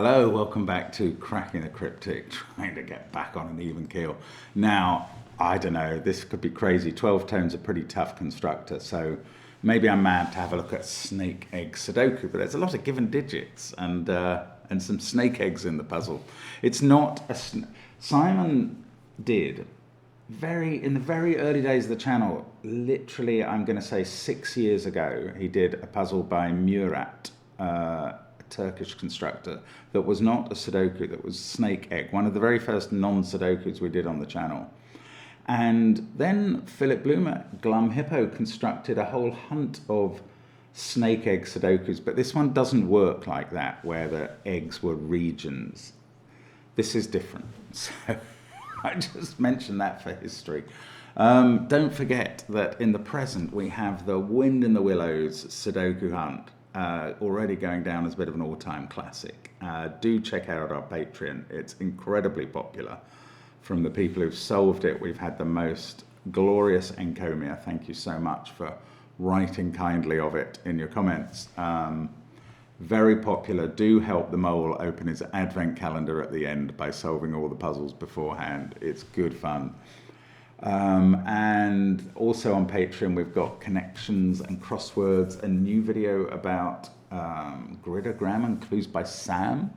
Hello, welcome back to Cracking the Cryptic, trying to get back on an even keel. Now, I don't know, this could be crazy. 12 tone's a pretty tough constructor, so maybe I'm mad to have a look at Snake Egg Sudoku, but there's a lot of given digits and some snake eggs in the puzzle. It's not a... Simon did, in the very early days of the channel, literally, I'm going to say 6 years ago, he did a puzzle by Murat, a Turkish constructor, that was not a Sudoku, that was Snake Egg, one of the very first non-Sudokus we did on the channel. And then Philip Bloom at Glum Hippo constructed a whole hunt of Snake Egg Sudokus, but this one doesn't work like that, where the eggs were regions. This is different. So I just mentioned that for history. Don't forget that in the present we have the Wind in the Willows Sudoku hunt, already going down as a bit of an all-time classic. Do check out our Patreon. It's incredibly popular. From the people who've solved it, we've had the most glorious encomia. Thank you so much for writing kindly of it in your comments. Very popular. Do help the mole open his advent calendar at the end by solving all the puzzles beforehand. It's good fun. And also on Patreon, we've got connections and crosswords, a new video about gridogram and clues by Sam.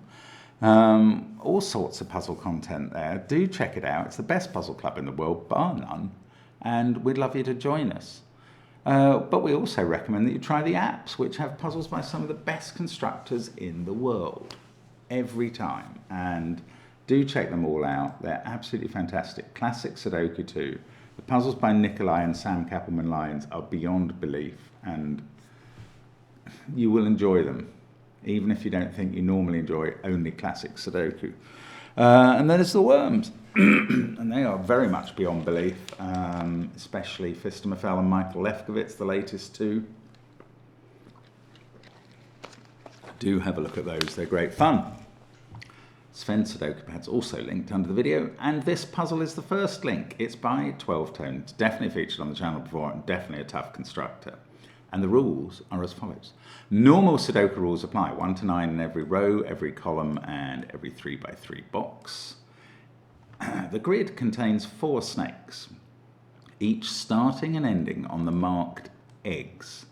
All sorts of puzzle content there. Do check it out. It's the best puzzle club in the world, bar none, and we'd love you to join us. But we also recommend that you try the apps, which have puzzles by some of the best constructors in the world every time. And do check them all out. They're absolutely fantastic. Classic Sudoku 2. The puzzles by Nikoli and Sam Cappleman-Lynes are beyond belief, and you will enjoy them, even if you don't think you normally enjoy only classic Sudoku. And then there's the Worms, and they are very much beyond belief, especially Phistomefel and Michael Lefkowitz, the latest two. Do have a look at those, they're great fun. Sven Sudoku Pad's also linked under the video, and this puzzle is the first link. It's by 12 Tone. It's definitely featured on the channel before, and definitely a tough constructor. And the rules are as follows. Normal Sudoku rules apply, 1 to 9 in every row, every column, and every 3 by 3 box. The grid contains 4 snakes, each starting and ending on the marked eggs.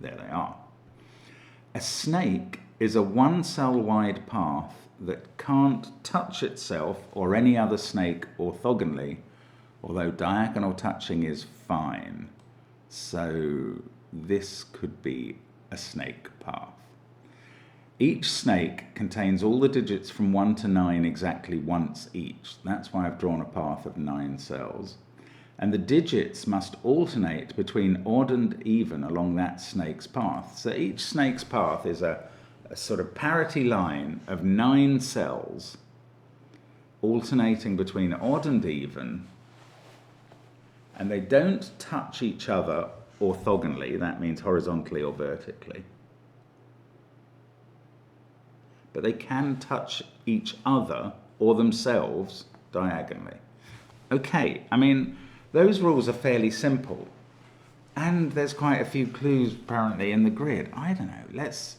There they are. A snake is a 1-cell wide path that can't touch itself or any other snake orthogonally, although diagonal touching is fine. So this could be a snake path. Each snake contains all the digits from 1 to 9 exactly once each. That's why I've drawn a path of 9 cells. And the digits must alternate between odd and even along that snake's path. So each snake's path is a sort of parity line of 9 cells alternating between odd and even, and they don't touch each other orthogonally, that means horizontally or vertically, but they can touch each other or themselves diagonally. Okay, I mean, those rules are fairly simple, and there's quite a few clues apparently in the grid. I don't know, let's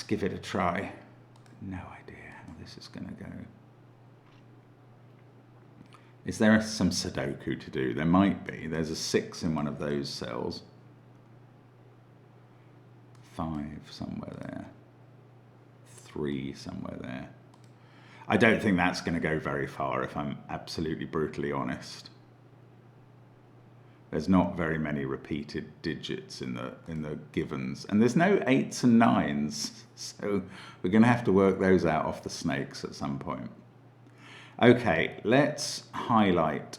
give it a try. No idea how this is going to go. Is there some Sudoku to do? There might be. There's a 6 in one of those cells. 5 somewhere there. 3 somewhere there. I don't think that's going to go very far, if I'm absolutely brutally honest. There's not very many repeated digits in the givens, and there's no 8s and 9s, so we're going to have to work those out off the snakes at some point. Okay, let's highlight.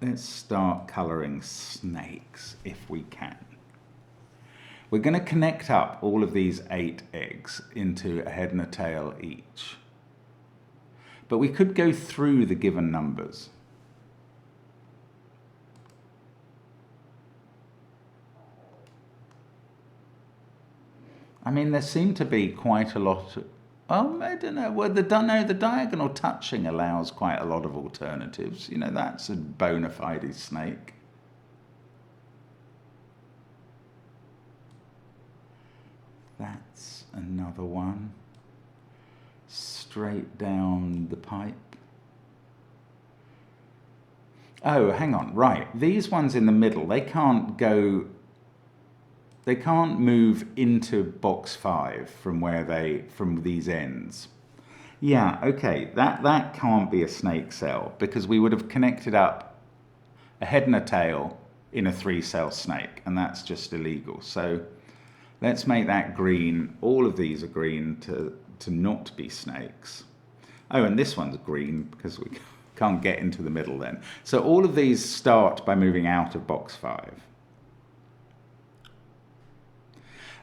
Let's start colouring snakes if we can. We're going to connect up all of these 8 eggs into a head and a tail each, but we could go through the given numbers. I mean, there seem to be quite a lot of, I don't know, well, the diagonal touching allows quite a lot of alternatives. You know, that's a bona fide snake. That's another one. straight down the pipe. Oh, hang on, right. These ones in the middle, they can't move into box 5 from these ends. Yeah, okay, that can't be a snake cell because we would have connected up a head and a tail in a 3-cell snake, and that's just illegal. So let's make that green. All of these are green to not be snakes. Oh, and this one's green because we can't get into the middle then. So all of these start by moving out of box 5.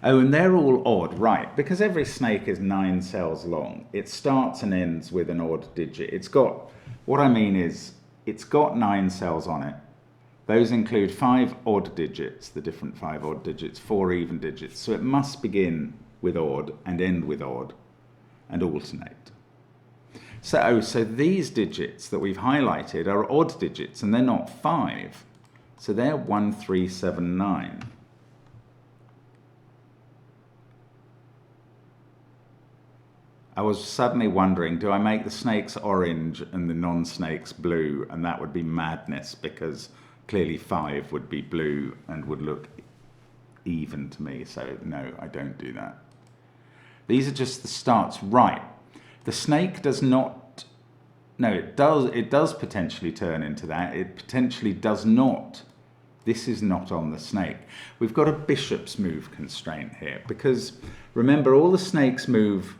Oh, and they're all odd, right, because every snake is 9 cells long. It starts and ends with an odd digit. What I mean is, it's got 9 cells on it. Those include 5 odd digits, the different 5 odd digits, 4 even digits. So it must begin with odd and end with odd and alternate. So these digits that we've highlighted are odd digits, and they're not 5. So they're 1, 3, 7, 9. I was suddenly wondering, do I make the snakes orange and the non-snakes blue? And that would be madness, because clearly 5 would be blue and would look even to me. So no, I don't do that. These are just the starts. Right. The snake does not, no, it does potentially turn into that. It potentially does not. This is not on the snake. We've got a bishop's move constraint here, because remember, all the snakes move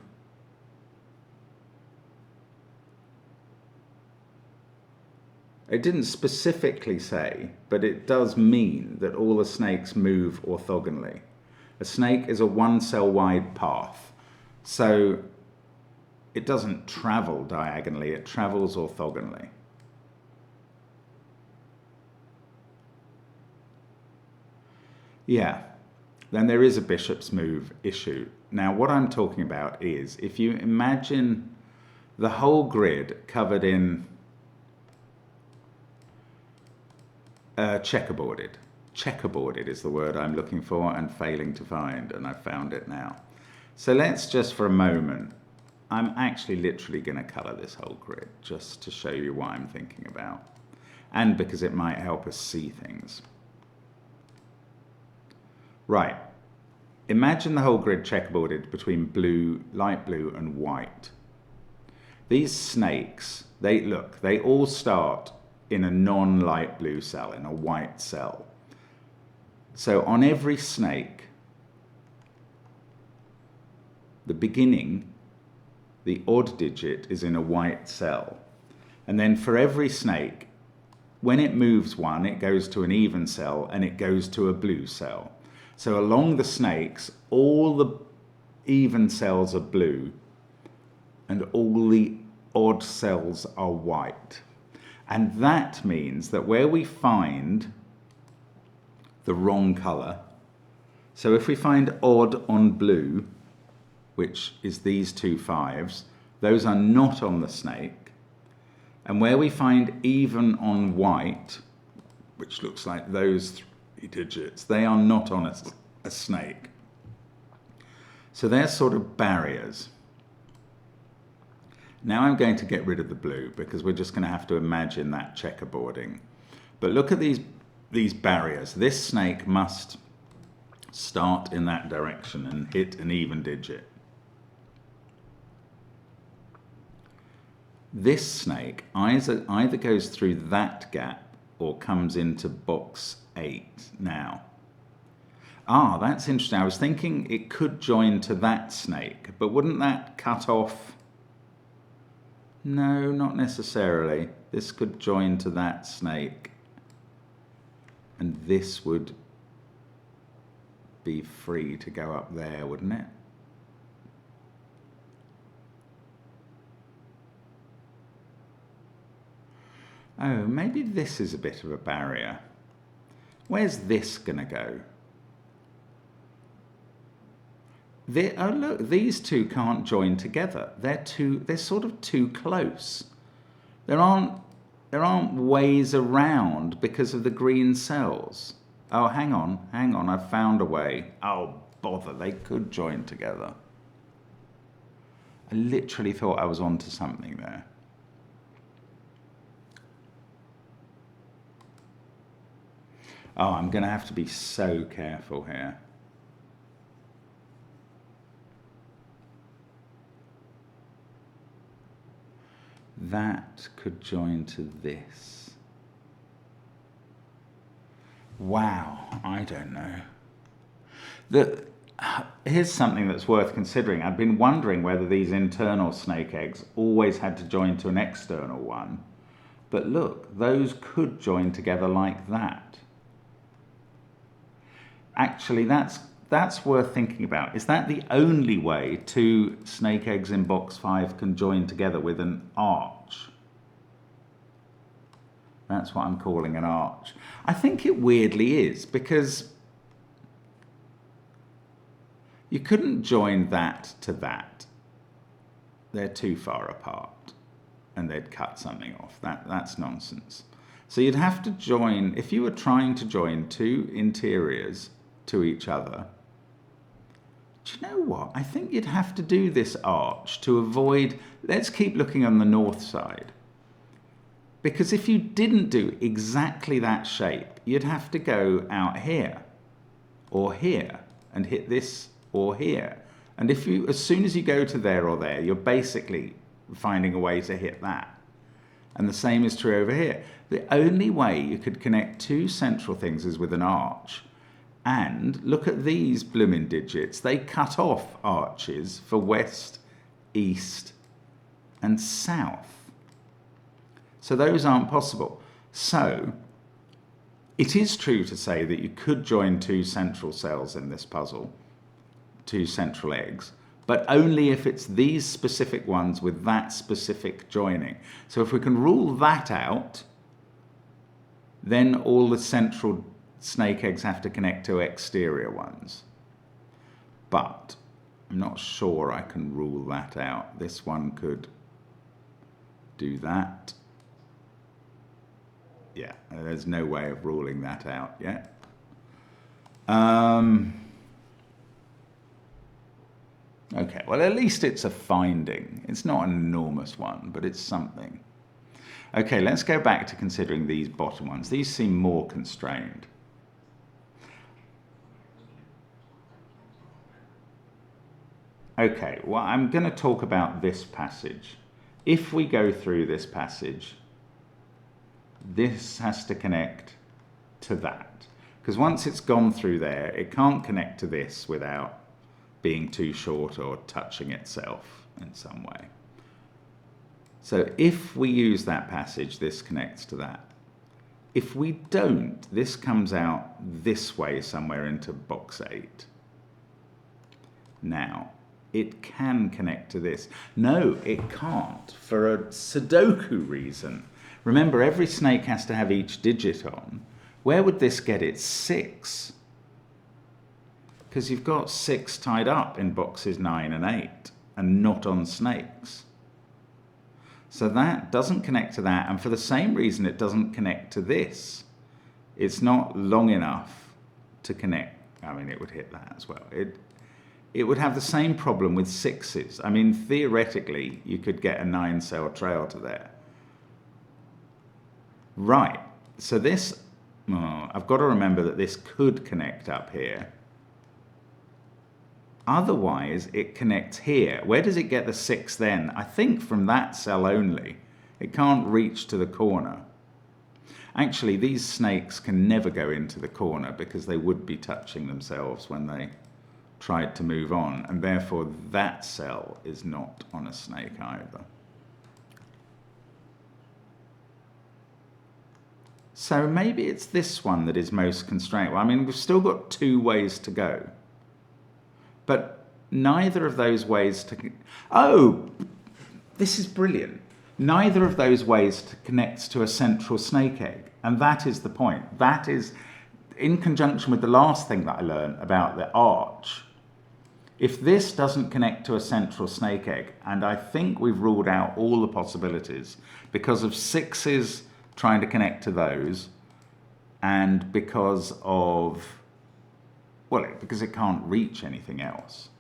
It didn't specifically say, but it does mean that all the snakes move orthogonally. A snake is a 1-cell wide path, so it doesn't travel diagonally, it travels orthogonally. Yeah, then there is a bishop's move issue. Now what I'm talking about is, if you imagine the whole grid covered in checkerboarded. Checkerboarded is the word I'm looking for and failing to find, and I've found it now. So let's just for a moment, I'm actually literally going to colour this whole grid just to show you what I'm thinking about, and because it might help us see things. Right, imagine the whole grid checkerboarded between blue, light blue and white. These snakes, they all start in a non-light blue cell, in a white cell. So on every snake, the beginning, the odd digit is in a white cell. And then for every snake, when it moves one, it goes to an even cell and it goes to a blue cell. So along the snakes, all the even cells are blue and all the odd cells are white. And that means that where we find the wrong colour, so if we find odd on blue, which is these two 5s, those are not on the snake. And where we find even on white, which looks like those 3 digits, they are not on a snake. So they're sort of barriers. Now I'm going to get rid of the blue because we're just going to have to imagine that checkerboarding. But look at these barriers. This snake must start in that direction and hit an even digit. This snake either goes through that gap or comes into box 8 now. Ah, that's interesting. I was thinking it could join to that snake, but wouldn't that cut off? No, not necessarily. This could join to that snake, and this would be free to go up there, wouldn't it? Oh, maybe this is a bit of a barrier. Where's this gonna go? Oh look, these two can't join together. They're sort of too close. There aren't ways around because of the green cells. Oh, hang on, I've found a way. Oh, bother, they could join together. I literally thought I was onto something there. Oh, I'm going to have to be so careful here. That could join to this. Wow, I don't know. Here's something that's worth considering. I've been wondering whether these internal snake eggs always had to join to an external one. But look, those could join together like that. Actually, that's worth thinking about. Is that the only way two snake eggs in box 5 can join together with an arch? That's what I'm calling an arch. I think it weirdly is, because you couldn't join that to that. They're too far apart, and they'd cut something off. That's nonsense. So you'd have to join, if you were trying to join two interiors to each other, do you know what? I think you'd have to do this arch to avoid, let's keep looking on the north side. Because if you didn't do exactly that shape, you'd have to go out here, or here, and hit this, or here. And if you, as soon as you go to there or there, you're basically finding a way to hit that. And the same is true over here. The only way you could connect two central things is with an arch. And look at these blooming digits. They cut off arches for west, east, and south. So those aren't possible. So it is true to say that you could join two central cells in this puzzle, two central eggs, but only if it's these specific ones with that specific joining. So if we can rule that out, then all the central snake eggs have to connect to exterior ones. But I'm not sure I can rule that out. This one could do that. Yeah, there's no way of ruling that out yet. Okay, well, at least it's a finding. It's not an enormous one, but it's something. Okay, let's go back to considering these bottom ones. These seem more constrained. Okay, well, I'm going to talk about this passage. If we go through this passage, this has to connect to that. Because once it's gone through there, it can't connect to this without being too short or touching itself in some way. So if we use that passage, this connects to that. If we don't, this comes out this way somewhere into box 8. Now, it can connect to this. No, it can't, for a Sudoku reason. Remember, every snake has to have each digit on. Where would this get its 6? Because you've got 6 tied up in boxes 9 and 8, and not on snakes. So that doesn't connect to that, and for the same reason it doesn't connect to this. It's not long enough to connect. I mean, it would hit that as well. It would have the same problem with 6s. I mean, theoretically, you could get a 9-cell trail to there. Right, so this, I've got to remember that this could connect up here. Otherwise, it connects here. Where does it get the 6 then? I think from that cell only. It can't reach to the corner. Actually, these snakes can never go into the corner because they would be touching themselves when they tried to move on, and therefore that cell is not on a snake either. So maybe it's this one that is most constrained. Well, I mean, we've still got 2 ways to go. But neither of those ways to... Oh, this is brilliant. Neither of those ways connects to a central snake egg. And that is the point. That is, in conjunction with the last thing that I learned about the arch, if this doesn't connect to a central snake egg, and I think we've ruled out all the possibilities, because of 6s trying to connect to those, and because of... Well, because it can't reach anything else.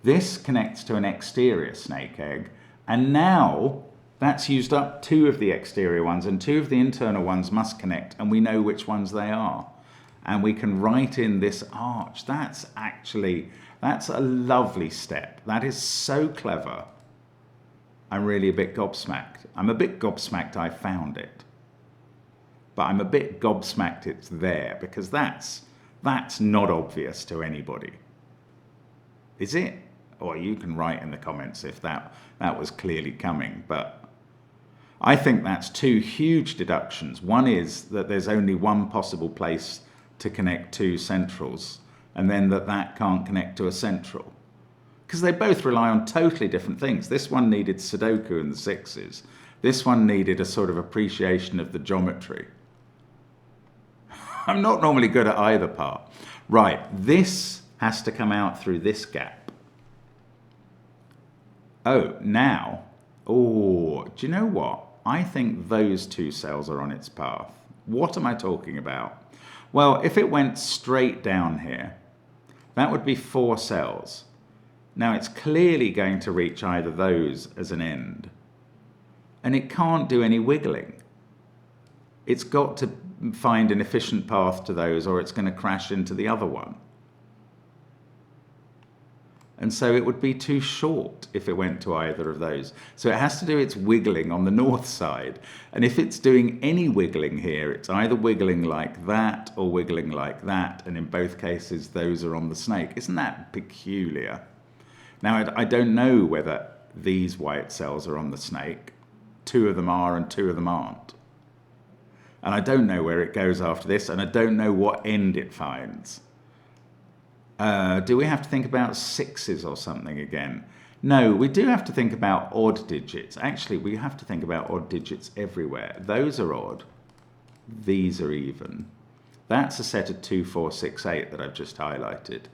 This connects to an exterior snake egg, and now that's used up 2 of the exterior ones, and 2 of the internal ones must connect, and we know which ones they are. And we can write in this arch. That's a lovely step. That is so clever. I'm really a bit gobsmacked. I'm a bit gobsmacked I found it. But I'm a bit gobsmacked it's there, because that's not obvious to anybody. Is it? Or you can write in the comments if that was clearly coming. But I think that's 2 huge deductions. One is that there's only one possible place to connect 2 centrals, and then that can't connect to a central. Because they both rely on totally different things. This one needed Sudoku and the 6s. This one needed a sort of appreciation of the geometry. I'm not normally good at either part. Right, this has to come out through this gap. Oh, now, do you know what? I think those 2 cells are on its path. What am I talking about? Well, if it went straight down here, that would be 4 cells. Now it's clearly going to reach either those as an end, and it can't do any wiggling. It's got to find an efficient path to those, or it's going to crash into the other one. And so it would be too short if it went to either of those. So it has to do its wiggling on the north side. And if it's doing any wiggling here, it's either wiggling like that or wiggling like that. And in both cases, those are on the snake. Isn't that peculiar? Now, I don't know whether these white cells are on the snake. 2 of them are and 2 of them aren't. And I don't know where it goes after this, and I don't know what end it finds. Do we have to think about 6s or something again? No, we do have to think about odd digits. Actually, we have to think about odd digits everywhere. Those are odd. These are even. That's a set of 2, 4, 6, 8 that I've just highlighted.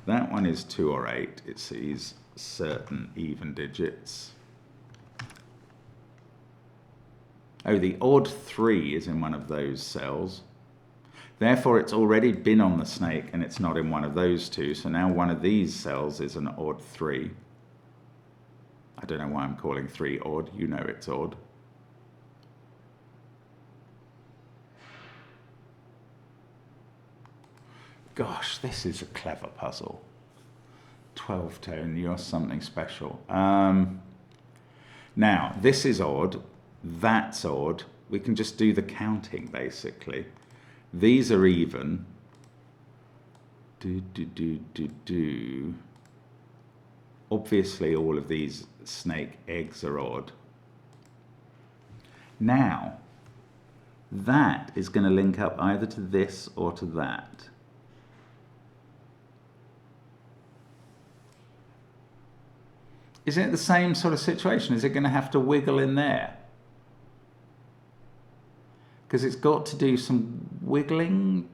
That one is 2 or 8. It sees certain even digits. Oh, the odd 3 is in one of those cells. Therefore, it's already been on the snake and it's not in one of those 2. So now one of these cells is an odd 3. I don't know why I'm calling 3 odd. You know it's odd. Gosh, this is a clever puzzle. 12 tone, you're something special. Now, this is odd. That's odd. We can just do the counting, basically. These are even. Obviously, all of these snake eggs are odd. Now, that is going to link up either to this or to that. Is it the same sort of situation? Is it going to have to wiggle in there? Because it's got to do some wiggling.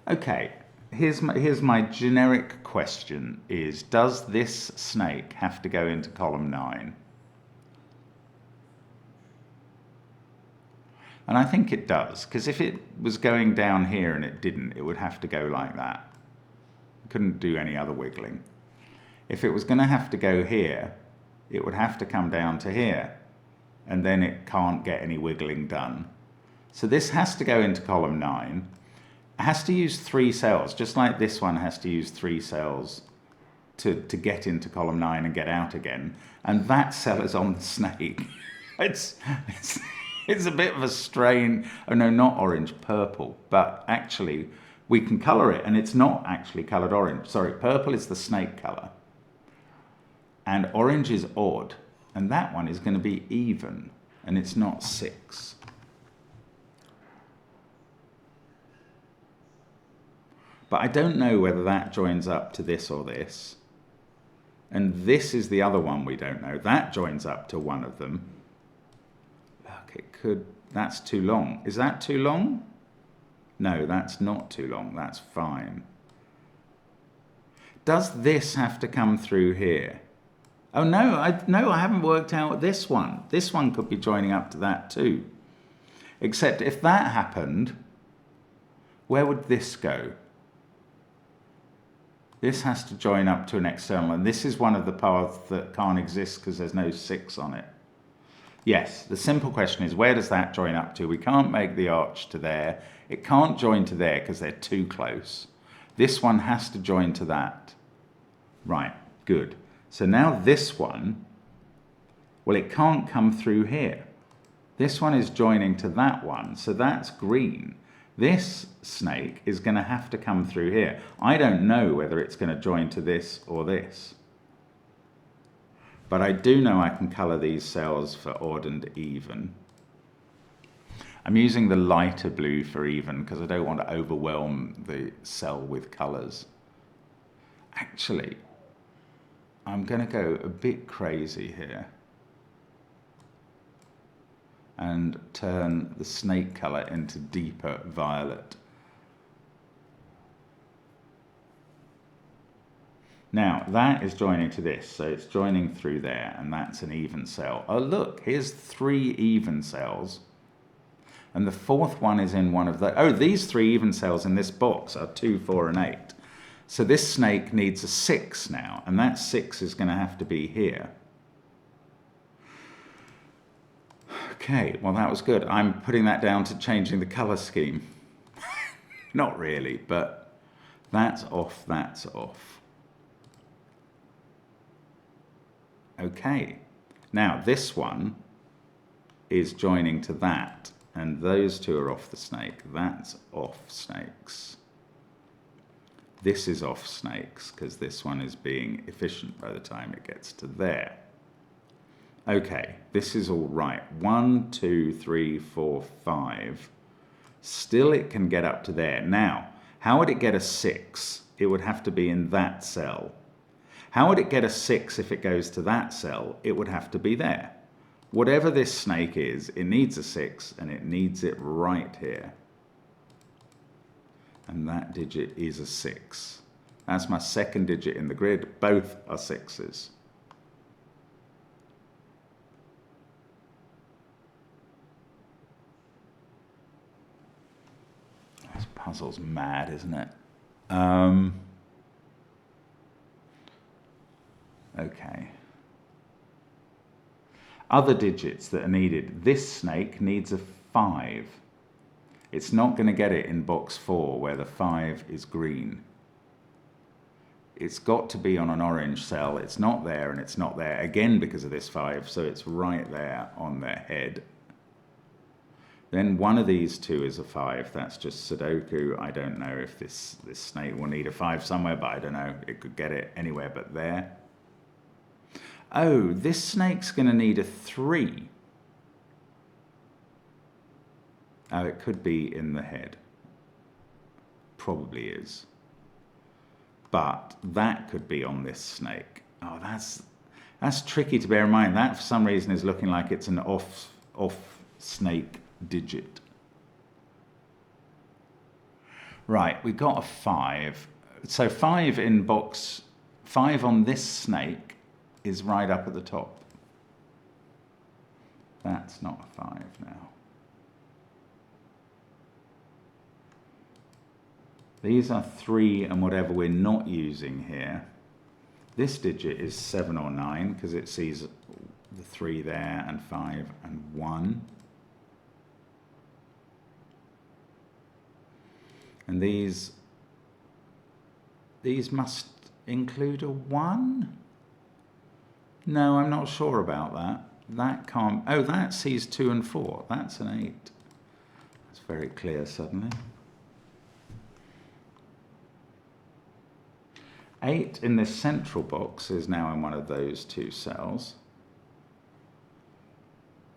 Okay, here's my generic question is, does this snake have to go into column 9? And I think it does, because if it was going down here and it didn't, it would have to go like that. It couldn't do any other wiggling. If it was going to have to go here, it would have to come down to here, and then it can't get any wiggling done. So this has to go into column 9. It has to use 3 cells, just like this one has to use 3 cells to get into column 9 and get out again. And that cell is on the snake. It's a bit of a strain. Oh no, not orange, purple. But actually, we can colour it, and it's not actually coloured orange. Sorry, purple is the snake colour. And orange is odd, and that one is going to be even, and it's not 6. But I don't know whether that joins up to this or this. And this is the other one we don't know. That joins up to one of them. Look, it could, that's too long. Is that too long? No, that's not too long, that's fine. Does this have to come through here? Oh no, I haven't worked out this one. This one could be joining up to that too. Except if that happened, where would this go? This has to join up to an external, and this is one of the paths that can't exist because there's no 6 on it. Yes, the simple question is, where does that join up to? We can't make the arch to there. It can't join to there because they're too close. This one has to join to that. Right, good. So now this one, well, it can't come through here. This one is joining to that one, so that's green. This snake is going to have to come through here. I don't know whether it's going to join to this or this. But I do know I can colour these cells for odd and even. I'm using the lighter blue for even because I don't want to overwhelm the cell with colours. Actually, I'm going to go a bit crazy here and turn the snake colour into deeper violet. Now, that is joining to this, so it's joining through there, and that's an even cell. Oh, look, here's 3 even cells, and the 4th one is in one of the... Oh, these 3 even cells in this box are 2, 4, and 8. So this snake needs a 6 now, and that 6 is going to have to be here. Okay, well, that was good. I'm putting that down to changing the colour scheme. Not really, but that's off, that's off. Okay, now this one is joining to that, and those 2 are off the snake. That's off snakes. This is off snakes because this one is being efficient by the time it gets to there. Okay, this is all right. 1, 2, 3, 4, 5. Still it can get up to there. Now, how would it get a 6? It would have to be in that cell. How would it get a 6 if it goes to that cell? It would have to be there. Whatever this snake is, it needs a 6, and it needs it right here. And that digit is a 6. That's my 2nd digit in the grid. Both are 6s. This puzzle's mad, isn't it? Okay. Other digits that are needed. This snake needs a 5. It's not going to get it in box 4 where the 5 is green. It's got to be on an orange cell. It's not there, and it's not there again because of this 5, so it's right there on their head. Then one of these 2 is a 5. That's just Sudoku. I don't know if this snake will need a 5 somewhere, but I don't know. It could get it anywhere but there. Oh, this snake's going to need a 3. Oh, it could be in the head. Probably is. But that could be on this snake. Oh, that's tricky to bear in mind. That, for some reason, is looking like it's an off snake digit. Right, we got a 5. So 5 in box 5 on this snake is right up at the top. That's not a 5 now. These are 3 and whatever we're not using here. This digit is 7 or 9 because it sees the 3 there and 5 and 1. And these must include a 1? No, I'm not sure about that. That can't... Oh, that sees 2 and 4. That's an 8. That's very clear suddenly. 8 in this central box is now in one of those 2 cells.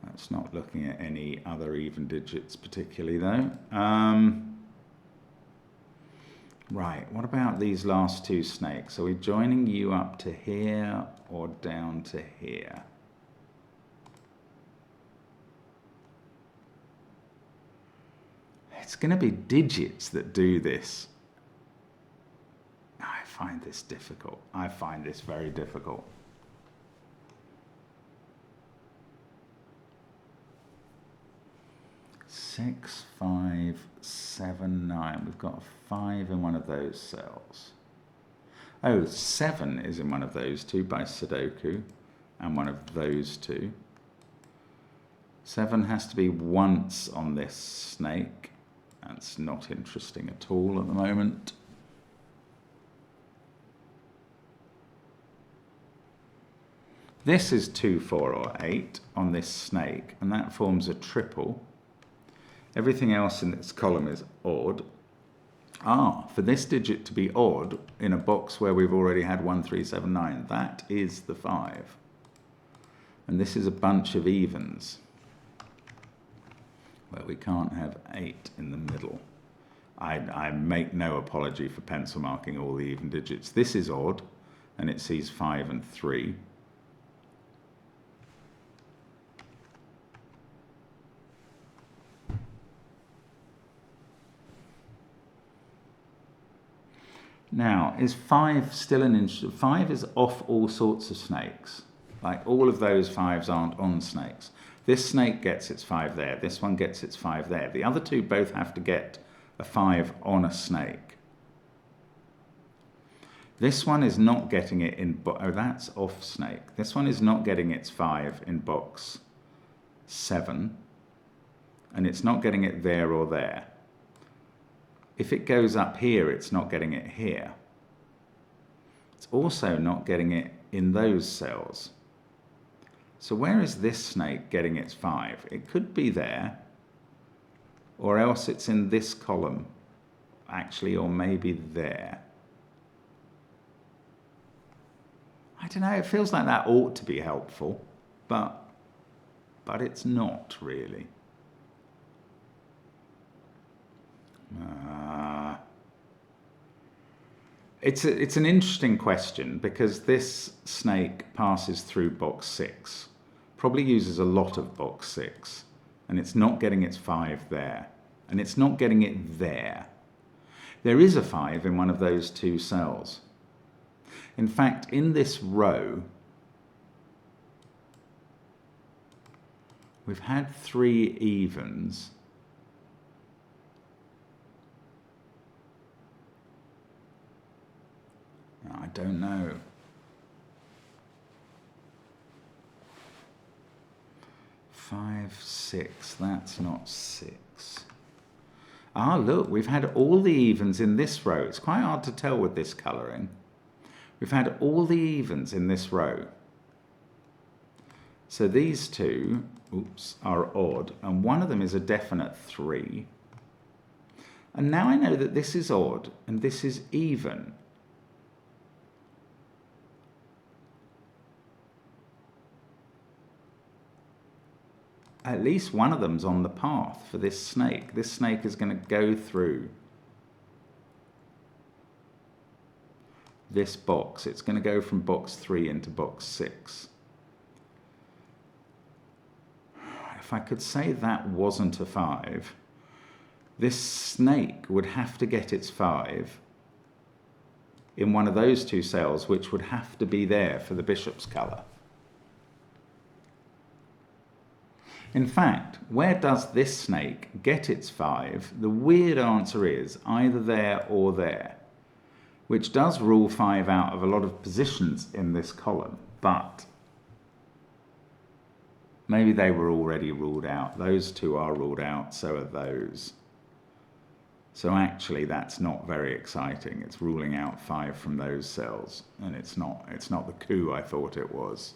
That's not looking at any other even digits particularly, though. Right, what about these last 2 snakes? Are we joining you up to here or down to here? It's going to be digits that do this. I find this difficult. I find this very difficult. Six, 5, 7, 9. We've got a 5 in one of those cells. Oh, 7 is in one of those two by Sudoku, and one of those two. 7 has to be once on this snake. That's not interesting at all at the moment. This is 2, 4, or 8 on this snake, and that forms a triple. Everything else in this column is odd. For this digit to be odd in a box where we've already had 1, 3, 7, 9, that is the 5. And this is a bunch of evens, where we can't have 8 in the middle. I make no apology for pencil marking all the even digits. This is odd, and it sees 5 and 3. Now, is 5 still an interesting? 5 is off all sorts of snakes. Like, all of those 5s aren't on snakes. This snake gets its 5 there. This one gets its 5 there. The other two both have to get a 5 on a snake. This one is not getting it in... Oh, that's off snake. This one is not getting its 5 in box 7. And it's not getting it there or there. If it goes up here, it's not getting it here. It's also not getting it in those cells. So where is this snake getting its 5? It could be there, or else it's in this column, actually, or maybe there. I don't know, it feels like that ought to be helpful, but it's not really. It's an interesting question, because this snake passes through box 6, probably uses a lot of box 6, and it's not getting its 5 there, and it's not getting it there. There is a 5 in one of those two cells. In fact, in this row, we've had 3 evens. I don't know. 5, 6, that's not 6. Look, we've had all the evens in this row. It's quite hard to tell with this colouring. We've had all the evens in this row. So these two, are odd, and one of them is a definite 3. And now I know that this is odd, and this is even. At least one of them's on the path for this snake. This snake is going to go through this box. It's going to go from box 3 into box 6. If I could say that wasn't a 5, this snake would have to get its 5 in one of those two cells, which would have to be there for the bishop's colour. In fact, where does this snake get its 5? The weird answer is either there or there, which does rule 5 out of a lot of positions in this column, but maybe they were already ruled out. Those two are ruled out, so are those. So actually that's not very exciting. It's ruling out 5 from those cells, and it's not the coup I thought it was.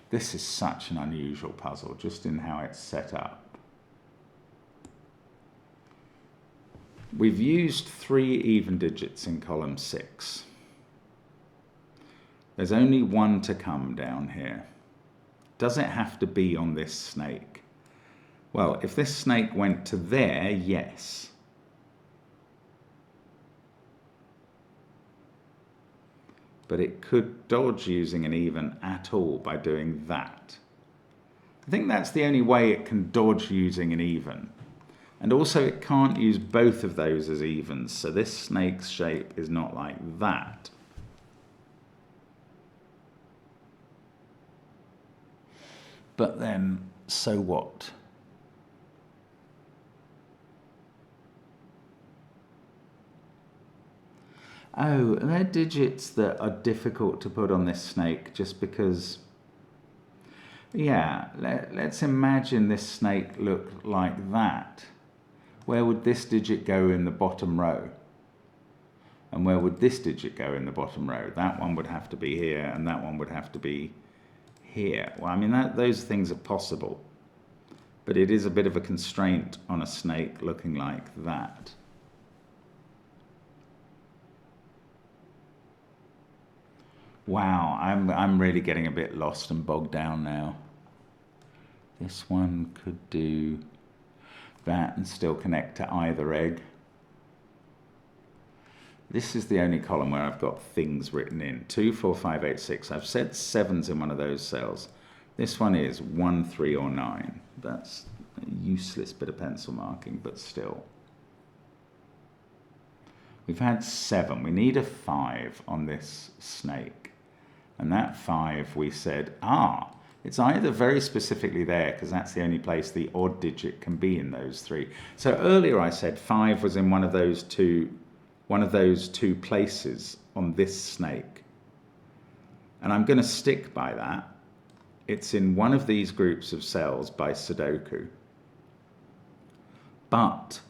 This is such an unusual puzzle, just in how it's set up. We've used 3 even digits in column 6. There's only 1 to come down here. Does it have to be on this snake? Well, if this snake went to there, yes. But it could dodge using an even at all by doing that. I think that's the only way it can dodge using an even. And also it can't use both of those as evens, so this snake's shape is not like that. But then, so what? Oh, they're digits that are difficult to put on this snake just because, yeah, let's imagine this snake looked like that. Where would this digit go in the bottom row? And where would this digit go in the bottom row? That one would have to be here, and that one would have to be here. Well, I mean, those things are possible, but it is a bit of a constraint on a snake looking like that. Wow, I'm really getting a bit lost and bogged down now. This one could do that and still connect to either egg. This is the only column where I've got things written in. 2, 4, 5, 8, 6. I've said 7's in one of those cells. This one is 1, 3, or 9. That's a useless bit of pencil marking, but still. We've had 7. We need a 5 on this snake. And that 5, we said, it's either very specifically there, because that's the only place the odd digit can be in those 3. So earlier I said 5 was in one of those two places on this snake. And I'm going to stick by that. It's in one of these groups of cells by Sudoku. But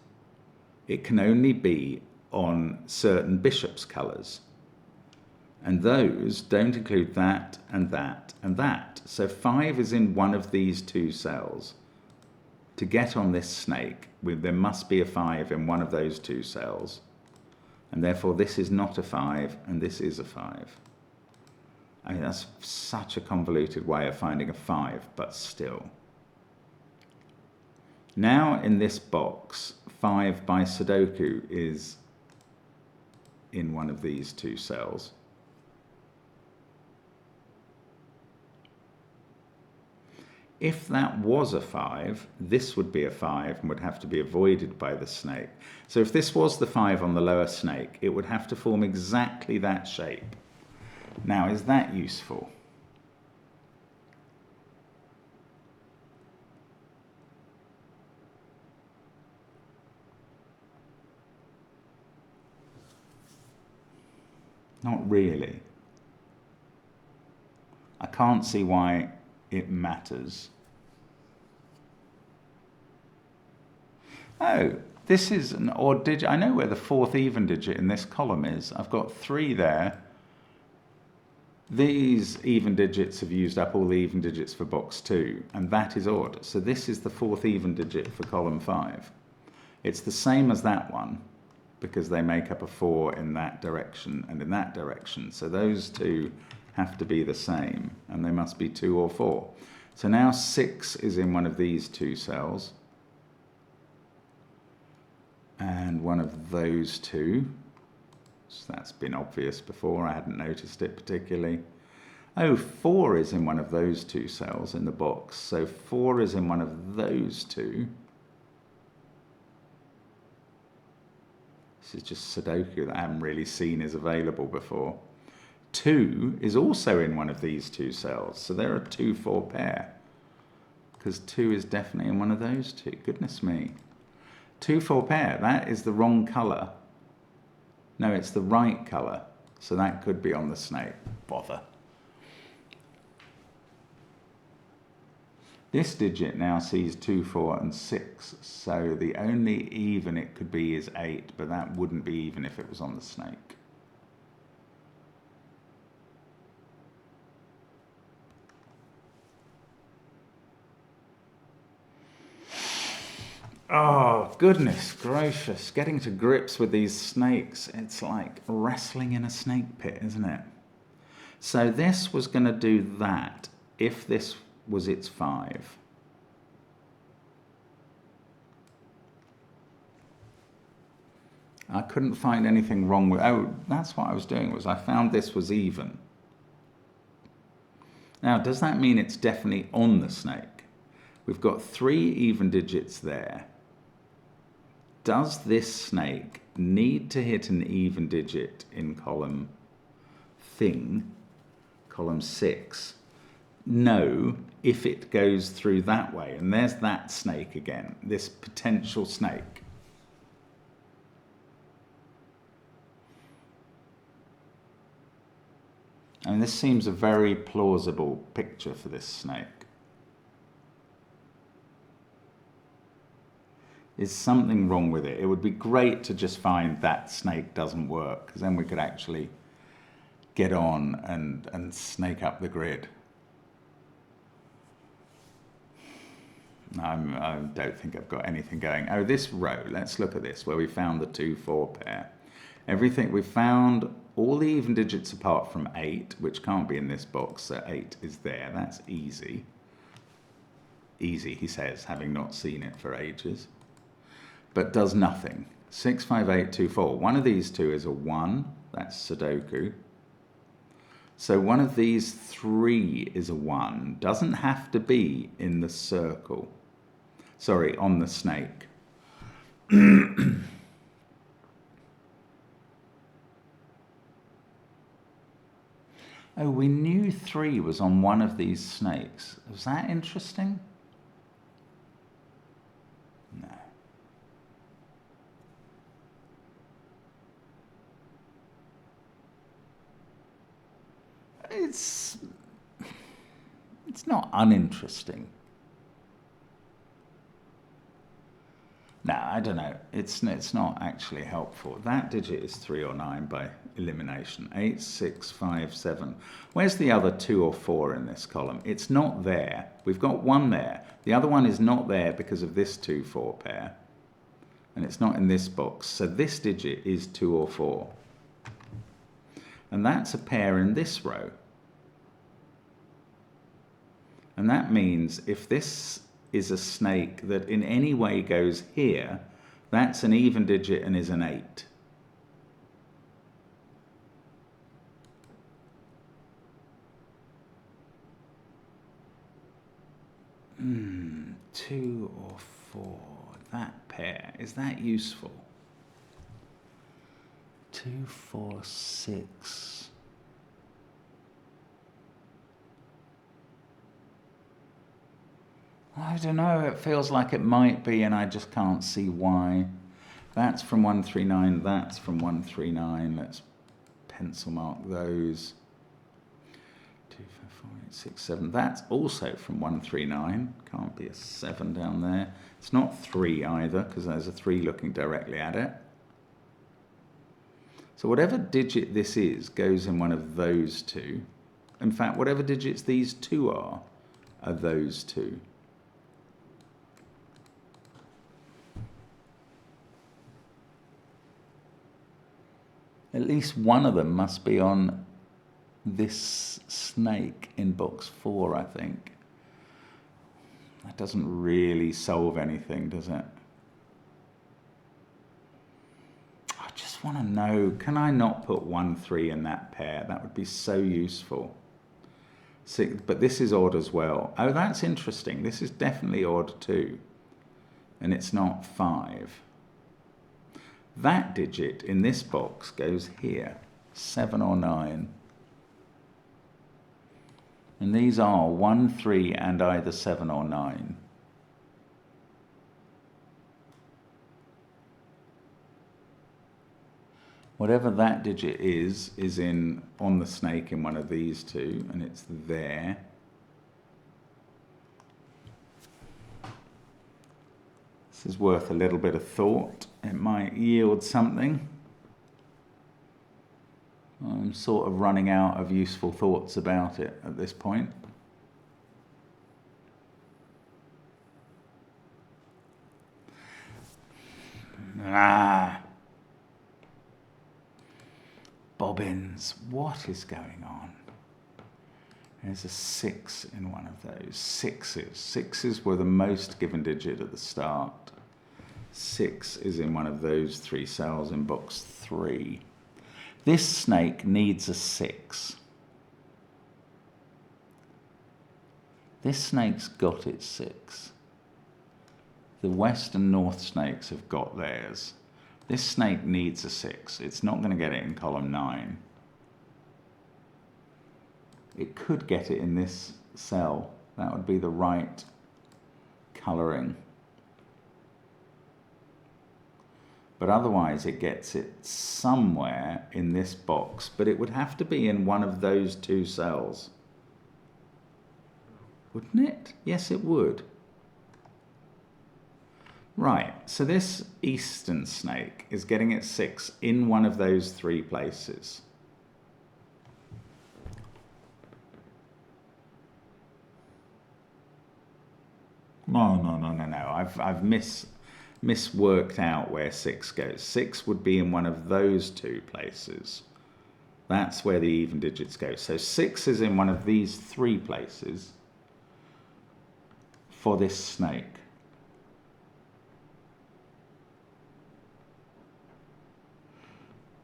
it can only be on certain bishop's colours. And those don't include that and that and that. So 5 is in one of these 2 cells. To get on this snake, there must be a 5 in one of those 2 cells. And therefore this is not a 5 and this is a 5. I mean, that's such a convoluted way of finding a 5, but still. Now in this box, 5 by Sudoku is in one of these 2 cells. If that was a 5, this would be a 5 and would have to be avoided by the snake. So if this was the 5 on the lower snake, it would have to form exactly that shape. Now, is that useful? Not really. I can't see why it matters. Oh, this is an odd digit. I know where the 4th even digit in this column is. I've got 3 there. These even digits have used up all the even digits for box 2, and that is odd. So this is the 4th even digit for column 5. It's the same as that one, because they make up a 4 in that direction and in that direction. So those 2 have to be the same, and they must be 2 or 4. So now 6 is in one of these 2 cells, and one of those 2. So that's been obvious before, I hadn't noticed it particularly. Oh, 4 is in one of those 2 cells in the box, so 4 is in one of those 2. This is just Sudoku that I haven't really seen is available before. 2 is also in one of these 2 cells, so they're a 2-4 pair, because 2 is definitely in one of those 2. Goodness me. 2-4 pair, that is the wrong colour. No, it's the right colour, so that could be on the snake. Bother. This digit now sees 2, 4 and 6, so the only even it could be is 8, but that wouldn't be even if it was on the snake. Oh, goodness gracious. Getting to grips with these snakes, it's like wrestling in a snake pit, isn't it? So this was going to do that if this was its 5. I couldn't find anything wrong with... Oh, that's what I was doing, was I found this was even. Now, does that mean it's definitely on the snake? We've got 3 even digits there. Does this snake need to hit an even digit in column 6? No, if it goes through that way. And there's that snake again, this potential snake. I mean, this seems a very plausible picture for this snake. Is something wrong with it? It would be great to just find that snake doesn't work, because then we could actually get on and snake up the grid. I don't think I've got anything going. Oh, this row, let's look at this, where we found the 2-4 pair. Everything, we found all the even digits apart from 8, which can't be in this box, so 8 is there. That's easy. Easy, he says, having not seen it for ages. But does nothing. 6, 5, 8, 2, 4. One of these two is a 1, that's Sudoku. So one of these 3 is a 1. Doesn't have to be in the circle. Sorry, on the snake. Oh, we knew 3 was on one of these snakes. Was that interesting? No. It's not uninteresting. No, I don't know. It's not actually helpful. That digit is 3 or 9 by elimination. 8, 6, 5, 7. Where's the other 2 or 4 in this column? It's not there. We've got 1 there. The other one is not there because of this 2-4 pair. And it's not in this box. So this digit is 2 or 4. And that's a pair in this row. And that means if this is a snake that in any way goes here, that's an even digit and is an 8. Two or 4, that pair, is that useful? 2, 4, 6. I don't know, it feels like it might be, and I just can't see why. That's from 139, that's from 139. Let's pencil mark those. 2, 5, 4, 8, 6, 7. That's also from 139. Can't be a 7 down there. It's not 3 either, because there's a 3 looking directly at it. So whatever digit this is goes in one of those 2. In fact, whatever digits these 2 are those 2. At least one of them must be on this snake in box 4, I think. That doesn't really solve anything, does it? I just want to know, can I not put 1, 3 in that pair? That would be so useful. 6, but this is odd as well. Oh, that's interesting. This is definitely odd too. And it's not 5. That digit in this box goes here, 7 or 9. And these are 1, 3, and either 7 or 9. Whatever that digit is on the snake in one of these 2, and it's there. This is worth a little bit of thought. It might yield something. I'm sort of running out of useful thoughts about it at this point. Bobbins, what is going on? There's a 6 in one of those. 6s. 6s were the most given digit at the start. 6 is in one of those 3 cells in box 3. This snake needs a 6. This snake's got its 6. The west and north snakes have got theirs. This snake needs a 6. It's not going to get it in column 9. It could get it in this cell. That would be the right colouring. But otherwise it gets it somewhere in this box, but it would have to be in one of those two cells. Wouldn't it? Yes, it would. Right, so this eastern snake is getting its 6 in one of those 3 places. No. I've misworked out where 6 goes. 6 would be in one of those 2 places. That's where the even digits go. So 6 is in one of these 3 places for this snake.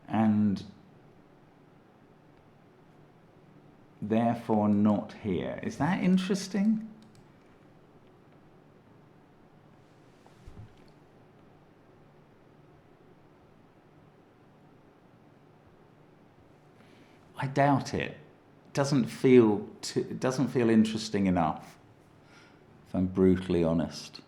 And therefore not here. Is that interesting? I doubt it. It doesn't feel interesting enough, if I'm brutally honest.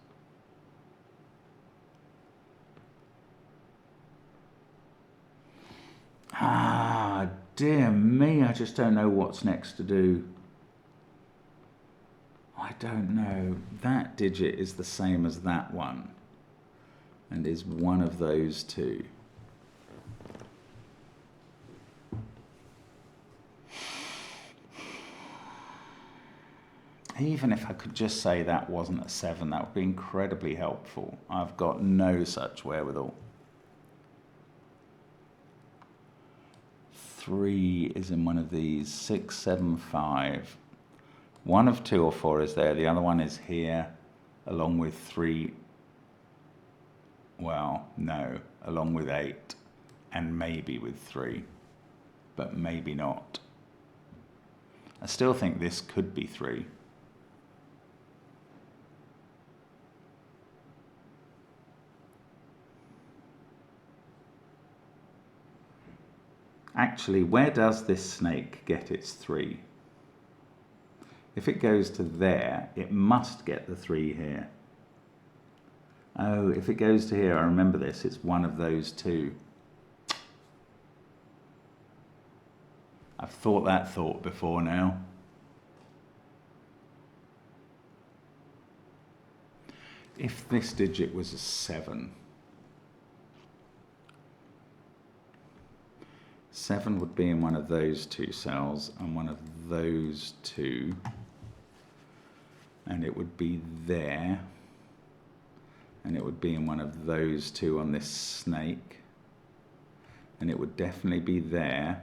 Ah, dear me, I just don't know what's next to do. I don't know. That digit is the same as that one, and is one of those 2. Even if I could just say that wasn't a 7, that would be incredibly helpful. I've got no such wherewithal. 3 is in one of these. 6, 7, 5. One of 2 or 4 is there. The other one is here, along with 3. Well, no, along with 8, and maybe with 3, but maybe not. I still think this could be 3. Actually, where does this snake get its 3? If it goes to there, it must get the 3 here. Oh, if it goes to here, I remember this, it's one of those 2. I've thought that thought before now. If this digit was a 7, 7 would be in one of those 2 cells and one of those 2, and it would be there, and it would be in one of those 2 on this snake, and it would definitely be there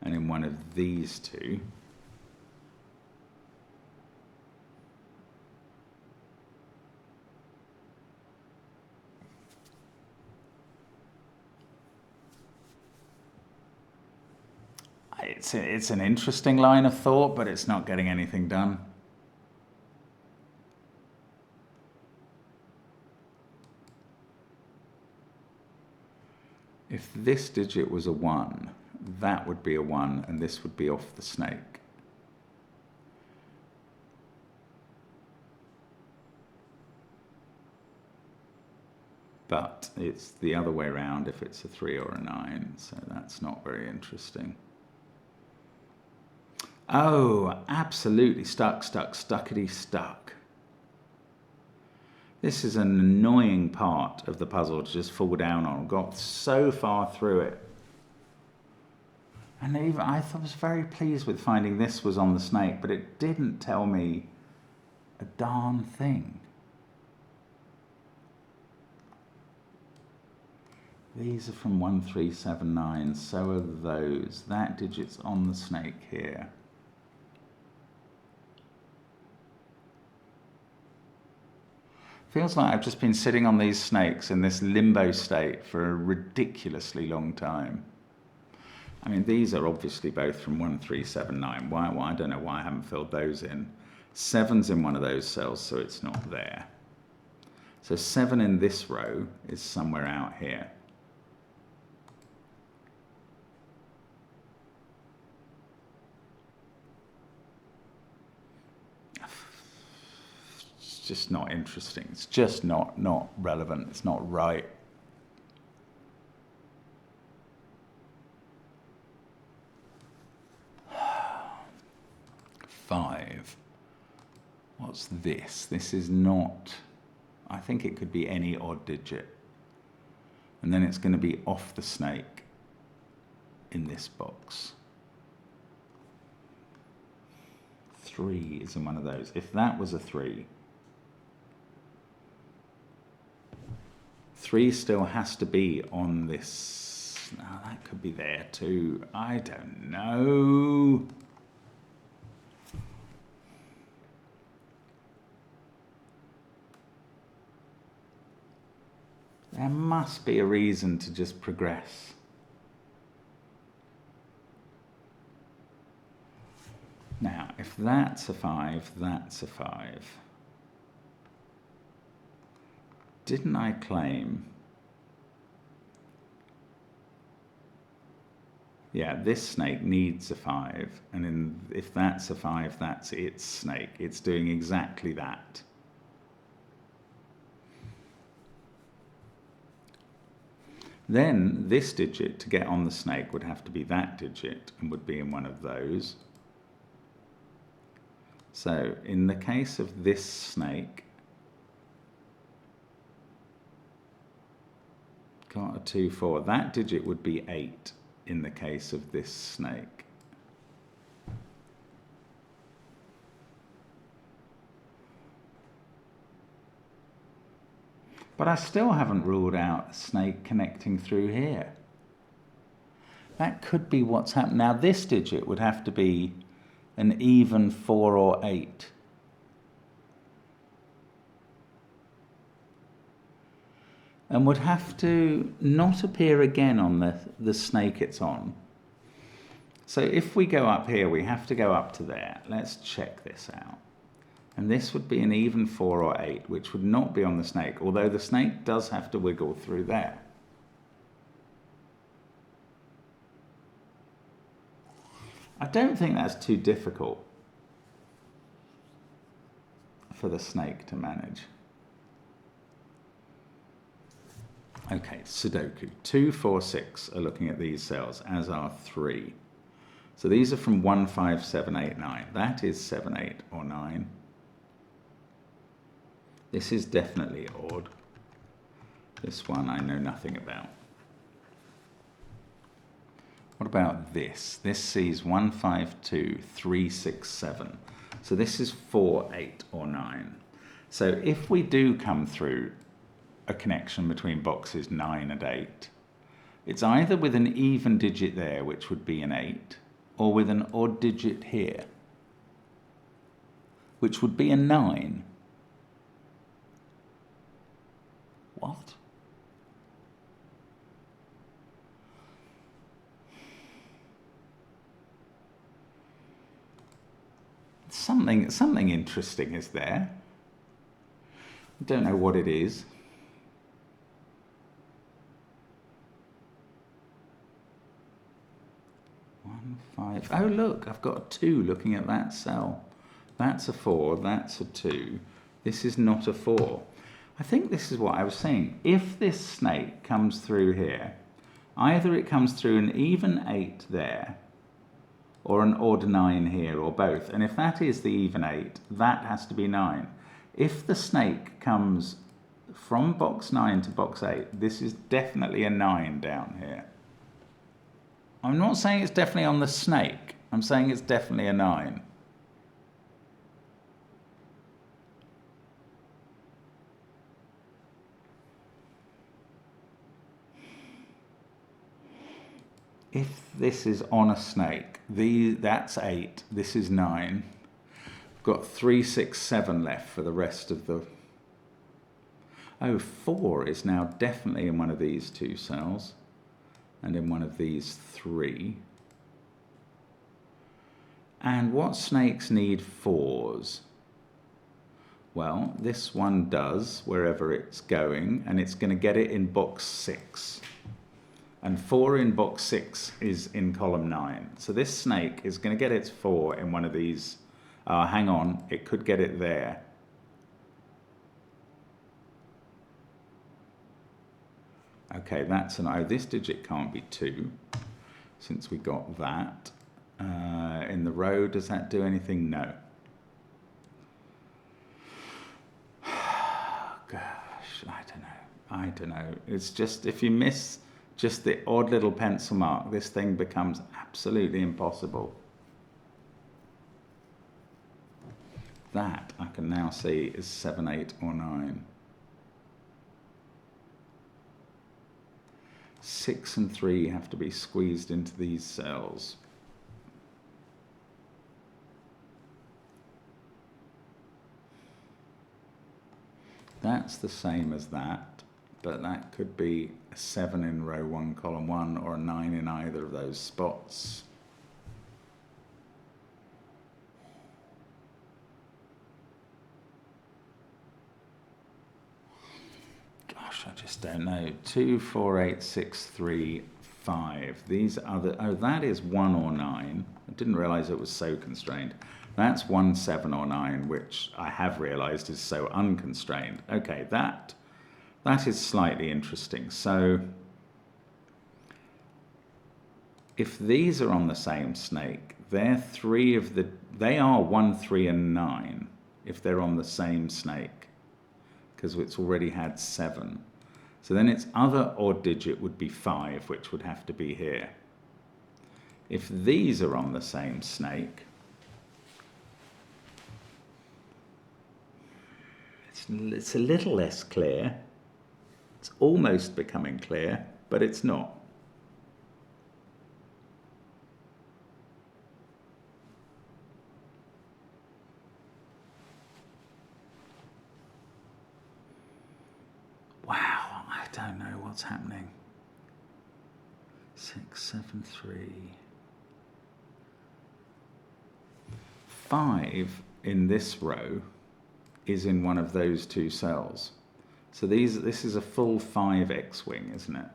and in one of these 2. It's an interesting line of thought, but it's not getting anything done. If this digit was a 1, that would be a 1, and this would be off the snake. But it's the other way around if it's a 3 or a 9, so that's not very interesting. Oh, absolutely stuckity stuck. This is an annoying part of the puzzle to just fall down on. Got so far through it. And even I was very pleased with finding this was on the snake, but it didn't tell me a darn thing. These are from 1379, so are those. That digit's on the snake here. Feels like I've just been sitting on these snakes in this limbo state for a ridiculously long time. I mean, these are obviously both from 1379. Why? I don't know why I haven't filled those in. 7's in one of those cells, so it's not there. So 7 in this row is somewhere out here. It's just not interesting. It's just not relevant. It's not right. 5. What's this? This is not, I think it could be any odd digit. And then it's going to be off the snake in this box. 3 is in one of those. If that was a 3, 3 still has to be on this. Now that could be there too. I don't know. There must be a reason to just progress. Now, if that's a 5, that's a 5. Didn't I claim? Yeah, this snake needs a 5, and if that's a 5, that's its snake. It's doing exactly that. Then this digit to get on the snake would have to be that digit and would be in one of those. So in the case of this snake, got a 2, 4, that digit would be 8 in the case of this snake. But I still haven't ruled out a snake connecting through here. That could be what's happened. Now this digit would have to be an even 4 or 8. And would have to not appear again on the snake it's on. So if we go up here, we have to go up to there. Let's check this out. And this would be an even 4 or 8, which would not be on the snake, although the snake does have to wiggle through there. I don't think that's too difficult for the snake to manage. Okay, Sudoku. 2, 4, 6 are looking at these cells, as are 3. So these are from 1, 5, 7, 8, 9. That is 7, 8, or 9. This is definitely odd. This one I know nothing about. What about this? This sees 1, 5, 2, 3, 6, 7. So this is 4, 8, or 9. So if we do come through a connection between boxes 9 and 8, it's either with an even digit there, which would be an 8, or with an odd digit here, which would be a 9. What? Something interesting is there. I don't know what it is. One, 5. Oh look, I've got a 2 looking at that cell. That's a 4, that's a 2. This is not a 4. I think this is what I was saying. If this snake comes through here, either it comes through an even 8 there, or an odd 9 here, or both. And if that is the even 8, that has to be 9. If the snake comes from box 9 to box 8, this is definitely a 9 down here. I'm not saying it's definitely on the snake. I'm saying it's definitely a 9. If this is on a snake, that's 8, this is 9. I've got 3, 6, 7 left for the rest of the... Oh, 4 is now definitely in one of these 2 cells, and in one of these 3. And what snakes need 4s? Well, this one does, wherever it's going, and it's going to get it in box 6. And 4 in box 6 is in column 9. So this snake is going to get its 4 in one of these. Hang on, it could get it there. Okay, that's an... Oh, this digit can't be 2, since we got that. in the row. Does that do anything? No. Gosh, I don't know. It's just, if you miss just the odd little pencil mark, this thing becomes absolutely impossible. That I can now see is 7, 8, or 9. 6 and 3 have to be squeezed into these cells. That's the same as that, but that could be a 7 in row 1, column 1, or a 9 in either of those spots. Gosh, I just don't know. 2, 4, 8, 6, 3, 5. These are the, oh, that is 1 or 9. I didn't realize it was so constrained. That's 1, 7, or 9, which I have realized is so unconstrained. Okay, that is slightly interesting. So if these are on the same snake, they are 1, 3, and 9 if they're on the same snake, because it's already had 7. So then its other odd digit would be 5, which would have to be here. If these are on the same snake, it's a little less clear. It's almost becoming clear, but it's not. Wow, I don't know what's happening. 6, 7, 3. 5 in this row is in one of those two cells. So this is a full 5 X-wing, isn't it?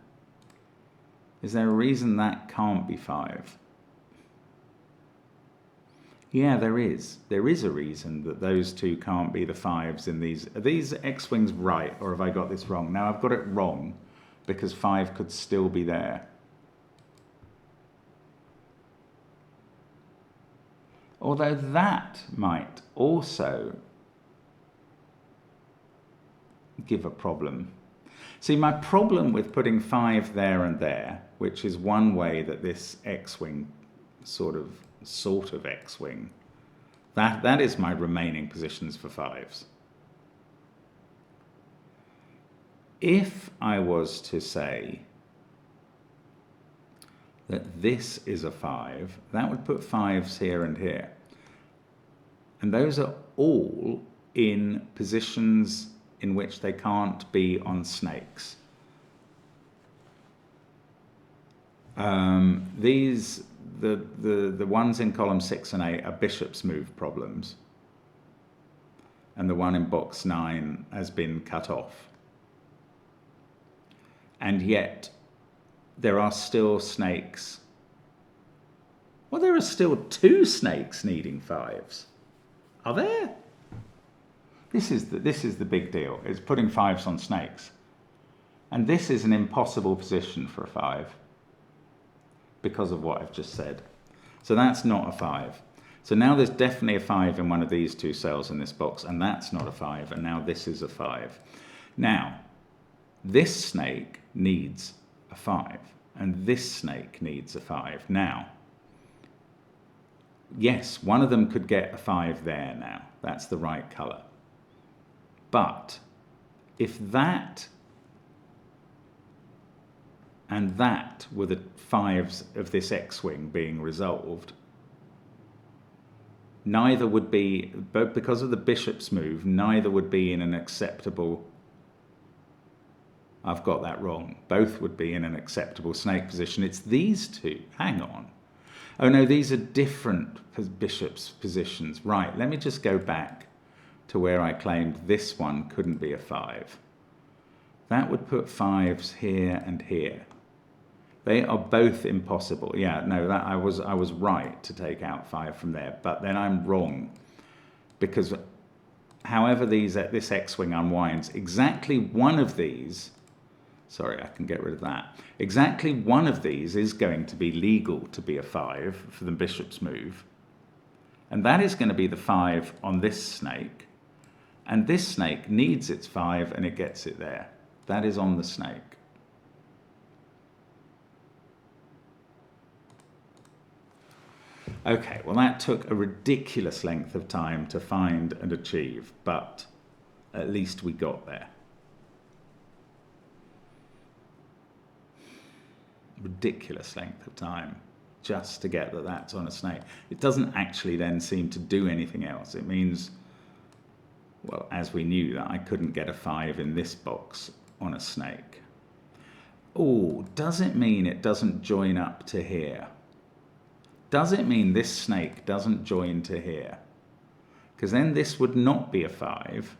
Is there a reason that can't be 5? Yeah, there is. There is a reason that those two can't be the 5s in these. Are these X-wings right, or have I got this wrong? Now, I've got it wrong, because 5 could still be there. Although that might also give a problem. See, my problem with putting 5 there and there, which is one way that this X-wing sort of X-wing, that is my remaining positions for 5s. If I was to say that this is a 5, that would put 5s here and here. And those are all in positions in which they can't be on snakes. The ones in column 6 and 8 are bishop's move problems, and the one in box 9 has been cut off. And yet there are still snakes. Well, there are still 2 snakes needing 5s. Are there? This is the big deal. It's putting 5s on snakes. And this is an impossible position for a 5 because of what I've just said. So that's not a 5. So now there's definitely a 5 in one of these 2 cells in this box, and that's not a 5, and now this is a 5. Now, this snake needs a 5, and this snake needs a 5. Now, yes, one of them could get a 5 there now. That's the right colour. But if that and that were the 5s of this X-wing being resolved, neither would be, but because of the bishop's move, neither would be in an acceptable, I've got that wrong, both would be in an acceptable snake position. It's these 2, hang on. Oh no, these are different bishop's positions. Right, let me just go back to where I claimed this one couldn't be a 5. That would put 5s here and here. They are both impossible. Yeah, no, that I was right to take out 5 from there, but then I'm wrong, because however this X-wing unwinds, exactly one of these Sorry, I can get rid of that. Exactly one of these is going to be legal to be a 5 for the bishop's move. And that is going to be the 5 on this snake. And this snake needs its 5 and it gets it there. That is on the snake. Okay, well that took a ridiculous length of time to find and achieve, but at least we got there. Ridiculous length of time just to get that that's on a snake. It doesn't actually then seem to do anything else. It means, well, as we knew, that I couldn't get a 5 in this box on a snake. Oh, does it mean it doesn't join up to here? Does it mean this snake doesn't join to here? Because then this would not be a 5.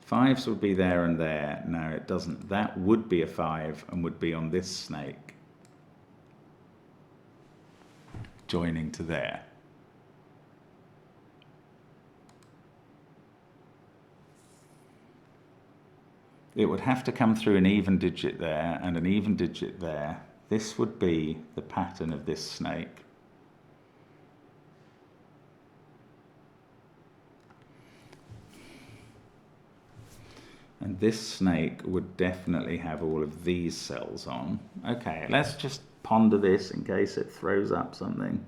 5s would be there and there. No, it doesn't. That would be a 5 and would be on this snake, joining to there. It would have to come through an even digit there and an even digit there. This would be the pattern of this snake. And this snake would definitely have all of these cells on. Okay, let's just ponder this in case it throws up something.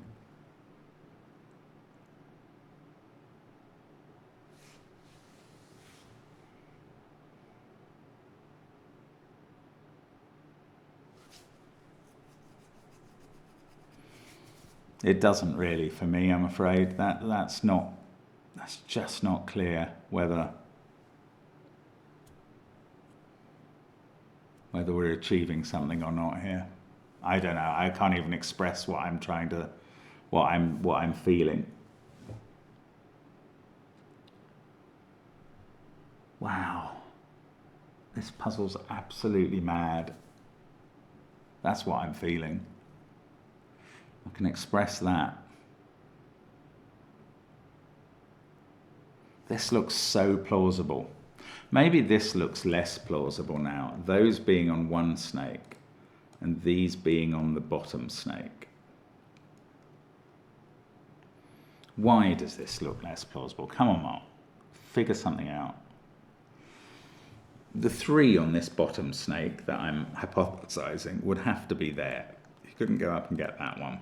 It doesn't really for me, I'm afraid. That's just not clear whether we're achieving something or not here. I don't know. I can't even express what I'm trying to, what I'm feeling. Wow. This puzzle's absolutely mad. That's what I'm feeling. I can express that. This looks so plausible. Maybe this looks less plausible now, those being on one snake and these being on the bottom snake. Why does this look less plausible? Come on, Mark, figure something out. The 3 on this bottom snake that I'm hypothesizing would have to be there. You couldn't go up and get that one.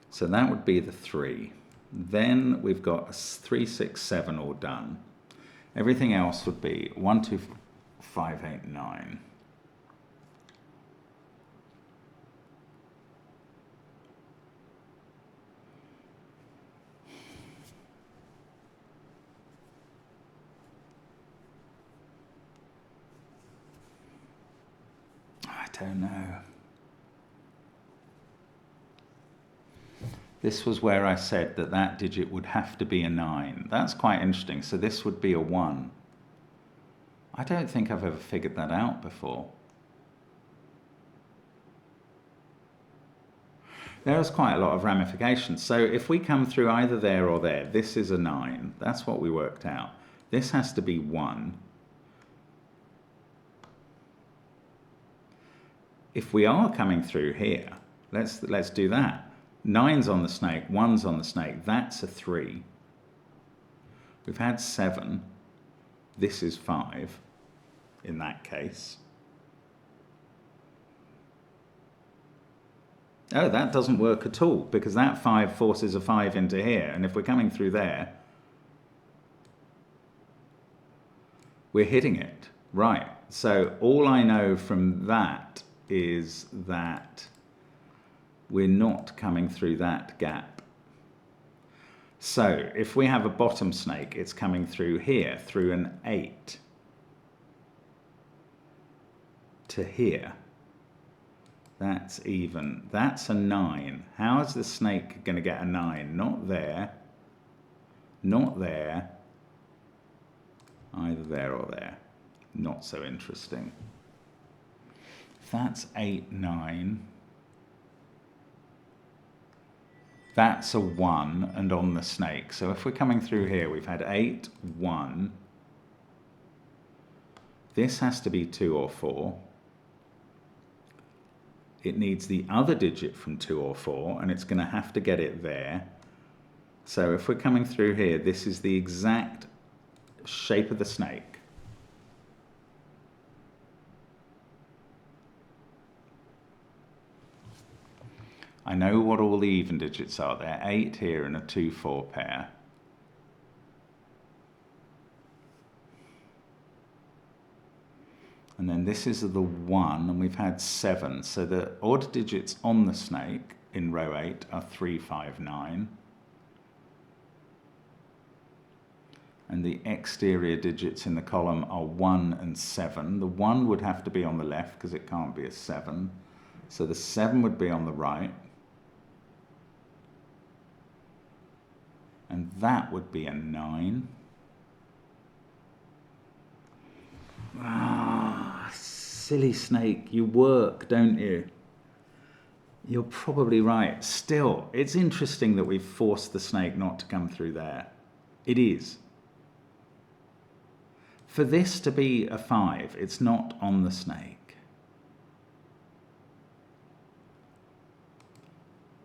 So that would be the 3. Then we've got 3, 6, 7 all done. Everything else would be 1, 2, 5, 8, 9. I don't know. This was where I said that that digit would have to be a 9. That's quite interesting. So this would be a 1. I don't think I've ever figured that out before. There's quite a lot of ramifications. So if we come through either there or there, this is a 9. That's what we worked out. This has to be 1. If we are coming through here, let's do that. 9's on the snake, 1's on the snake, that's a 3. We've had 7, this is 5 in that case. Oh, that doesn't work at all because that 5 forces a 5 into here, and if we're coming through there, we're hitting it. Right, so all I know from that is that we're not coming through that gap. So if we have a bottom snake, it's coming through here, through an 8 to here. That's even. That's a 9. How is the snake going to get a 9? Not there. Not there. Either there or there. Not so interesting. If that's 8, 9. That's a 1 and on the snake. So if we're coming through here, we've had 8, 1, This has to be 2 or 4. It needs the other digit from 2 or 4, and it's going to have to get it there. So if we're coming through here, this is the exact shape of the snake. I know what all the even digits are. There are 8 here and a 2-4 pair. And then this is the 1, and we've had 7. So the odd digits on the snake in row 8 are 3, 5, 9. And the exterior digits in the column are 1 and 7. The 1 would have to be on the left because it can't be a 7. So the 7 would be on the right. And that would be a 9. Ah, silly snake, you work, don't you? You're probably right. Still, it's interesting that we've forced the snake not to come through there. It is. For this to be a 5, it's not on the snake.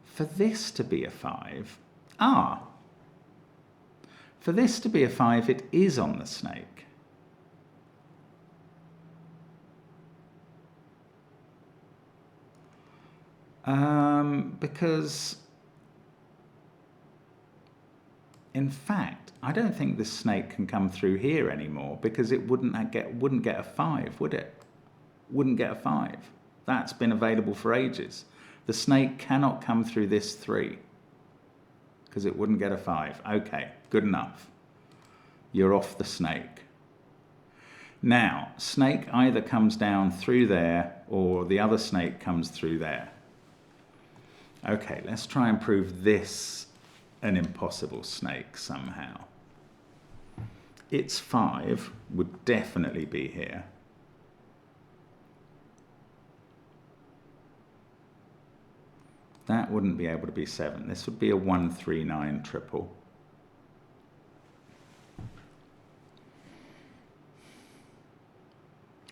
For this to be a 5, for this to be a 5, it is on the snake. Because, in fact, I don't think this snake can come through here anymore because it wouldn't get a 5, would it? Wouldn't get a 5. That's been available for ages. The snake cannot come through this 3 because it wouldn't get a 5. Okay, good enough. You're off the snake. Now, snake either comes down through there or the other snake comes through there. Okay, let's try and prove this an impossible snake somehow. Its 5 would definitely be here. That wouldn't be able to be 7. This would be a 1, 3, 9 triple.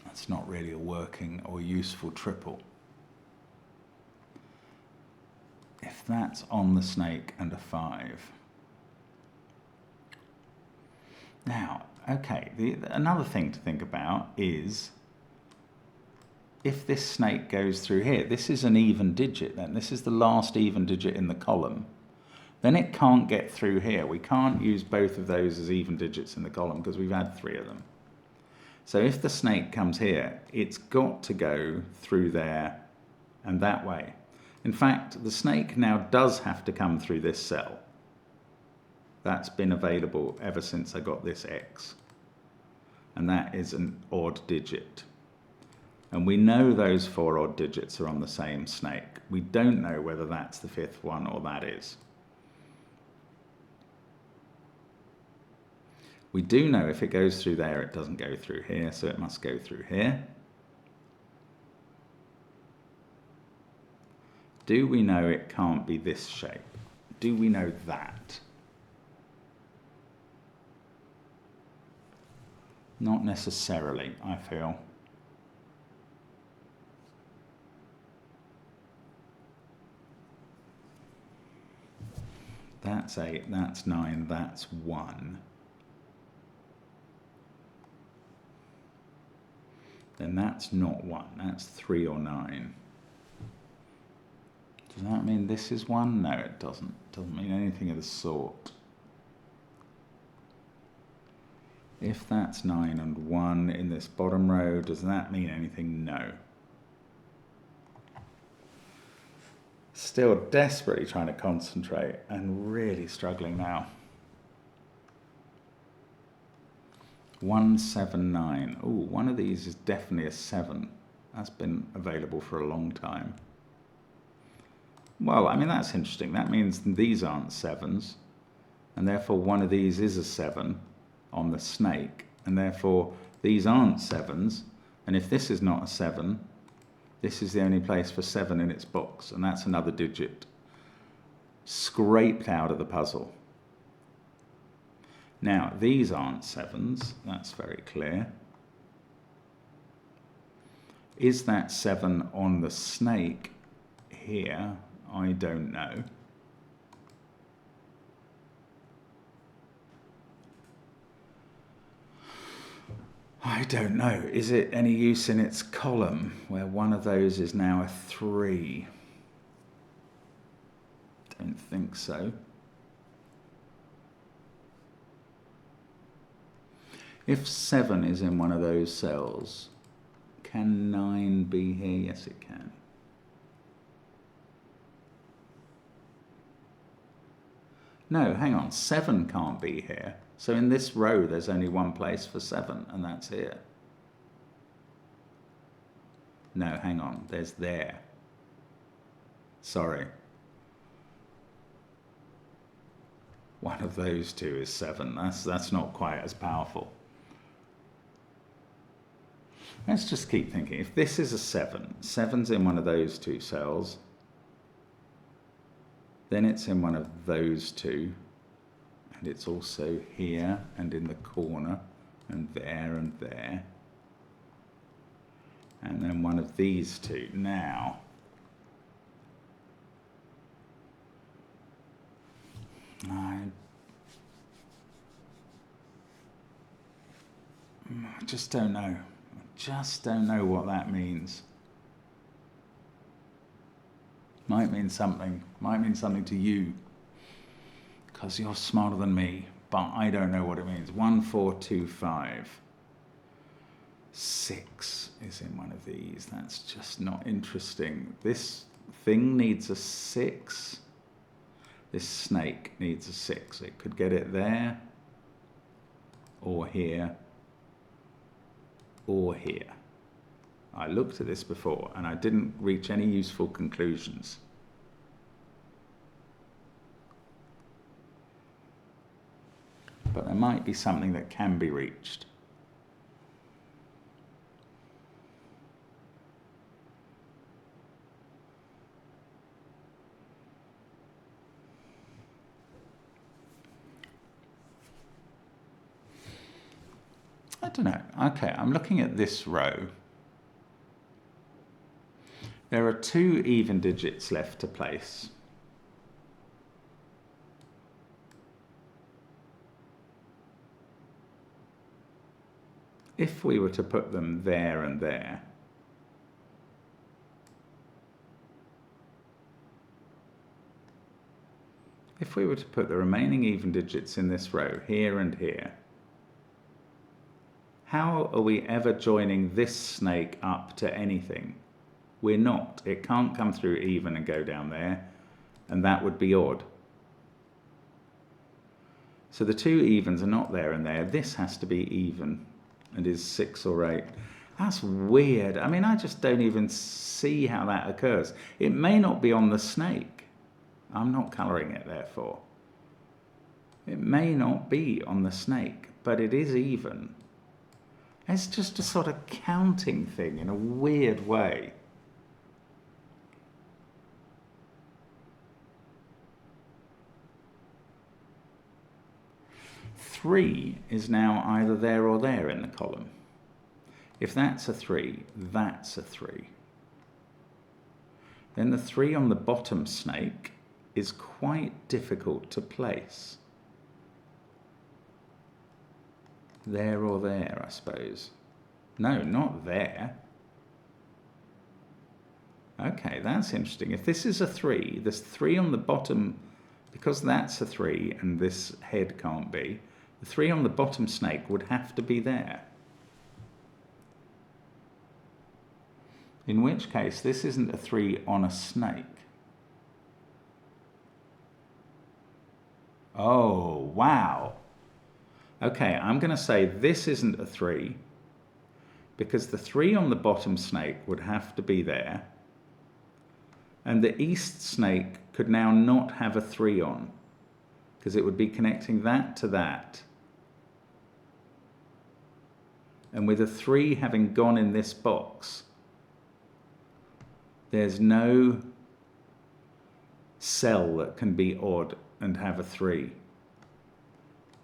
That's not really a working or useful triple. If that's on the snake and a 5. Now, okay, another thing to think about is if this snake goes through here, this is an even digit then, this is the last even digit in the column, then it can't get through here. We can't use both of those as even digits in the column because we've had 3 of them. So if the snake comes here, it's got to go through there and that way. In fact, the snake now does have to come through this cell. That's been available ever since I got this X. And that is an odd digit. And we know those 4 odd digits are on the same snake. We don't know whether that's the 5th one or that is. We do know if it goes through there, it doesn't go through here, so it must go through here. Do we know it can't be this shape? Do we know that? Not necessarily, I feel. That's 8, that's 9, that's 1. Then that's not 1, that's 3 or 9. Does that mean this is 1? No, it doesn't. It doesn't mean anything of the sort. If that's 9 and 1 in this bottom row, does that mean anything? No. Still desperately trying to concentrate and really struggling now. 1, 7, 9. Ooh, one of these is definitely a 7. That's been available for a long time. Well, I mean, that's interesting. That means these aren't 7s, and therefore one of these is a 7 on the snake, and therefore these aren't 7s, and if this is not a 7, this is the only place for 7 in its box, and that's another digit scraped out of the puzzle. Now, these aren't 7s, that's very clear. Is that 7 on the snake here? I don't know. I don't know. Is it any use in its column where one of those is now a 3? Don't think so. If 7 is in one of those cells, can 9 be here? Yes, it can. No, hang on. 7 can't be here. So in this row, there's only one place for 7, and that's here. No, hang on. There's there. Sorry. One of those two is 7. That's not quite as powerful. Let's just keep thinking. If this is a 7, 7's in one of those two cells, then it's in one of those two, and it's also here and in the corner and there and there, and then one of these two. Now, I just don't know. I just don't know what that means. Might mean something to you, because you're smarter than me, but I don't know what it means. 1, 4, 2, 5. 6 is in one of these. That's just not interesting. This thing needs a 6. This snake needs a 6. It could get it there, or here, or here. I looked at this before and I didn't reach any useful conclusions. But there might be something that can be reached. I don't know. Okay, I'm looking at this row. There are 2 even digits left to place. If we were to put them there and there, if we were to put the remaining even digits in this row, here and here, how are we ever joining this snake up to anything? We're not. It can't come through even and go down there, and that would be odd. So the 2 evens are not there and there. This has to be even and is 6 or 8. That's weird. I mean, I just don't even see how that occurs. It may not be on the snake. I'm not colouring it, therefore. It may not be on the snake, but it is even. It's just a sort of counting thing in a weird way. Three is now either there or there in the column. If that's a 3, that's a 3. Then the 3 on the bottom snake is quite difficult to place. There or there, I suppose. No, not there. Okay, that's interesting. If this is a 3, there's 3 on the bottom, because that's a 3 and this head can't be, the 3 on the bottom snake would have to be there. In which case, this isn't a 3 on a snake. Oh, wow. Okay, I'm going to say this isn't a 3, because the 3 on the bottom snake would have to be there, and the east snake could now not have a 3 on, because it would be connecting that to that. And with a 3 having gone in this box, there's no cell that can be odd and have a 3.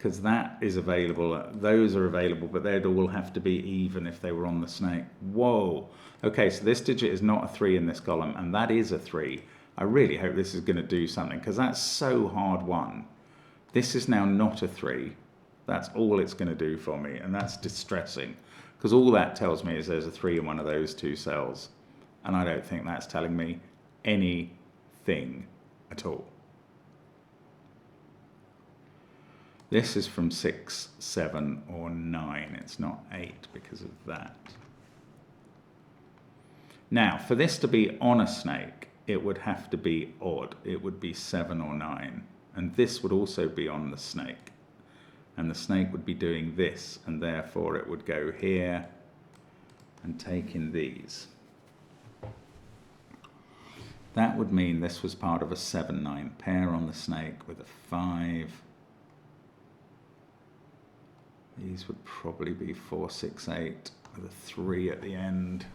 because that is available. Those are available, but they'd all have to be even if they were on the snake. Whoa. Okay, so this digit is not a 3 in this column, and that is a 3. I really hope this is going to do something, because that's so hard won. This is now not a 3. That's all it's going to do for me, and that's distressing, because all that tells me is there's a 3 in one of those two cells, and I don't think that's telling me anything at all. This is from 6, 7, or 9. It's not 8 because of that. Now, for this to be on a snake, it would have to be odd. It would be 7 or 9. And this would also be on the snake. And the snake would be doing this, and therefore it would go here and take in these. That would mean this was part of a 7-9 pair on the snake with a 5. These would probably be 4, 6, 8 with a 3 at the end.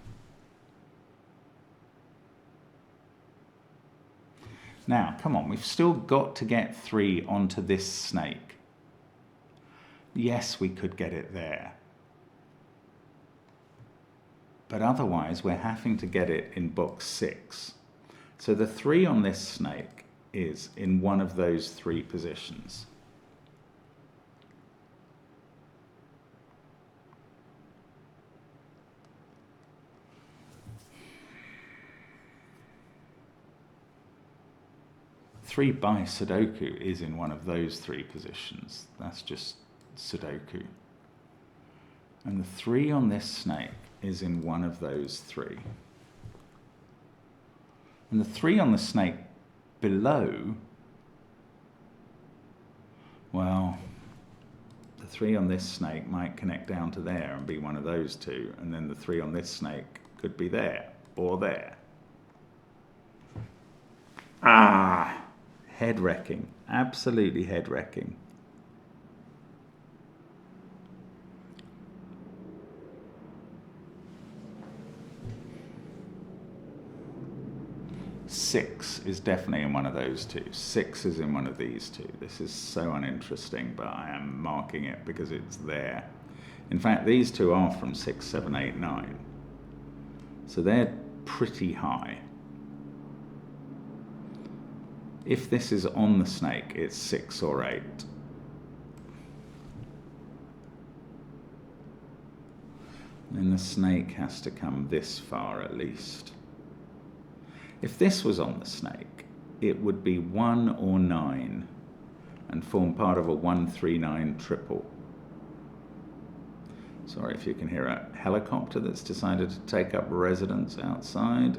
Now, come on, we've still got to get 3 onto this snake. Yes, we could get it there. But otherwise, we're having to get it in box 6. So the 3 on this snake is in one of those 3 positions. Three by Sudoku is in one of those 3 positions. That's just Sudoku. And the 3 on this snake is in one of those 3. And the 3 on the snake below, well, the 3 on this snake might connect down to there and be one of those 2, and then the 3 on this snake could be there or there. Ah! Head-wrecking, absolutely head-wrecking. Six is definitely in one of those 2. 6 is in one of these 2. This is so uninteresting, but I am marking it because it's there. In fact, these 2 are from 6, 7, 8, 9. So they're pretty high. If this is on the snake, it's 6 or 8. Then the snake has to come this far at least. If this was on the snake, it would be 1 or 9 and form part of a 1, 3, 9 triple. Sorry if you can hear a helicopter that's decided to take up residence outside.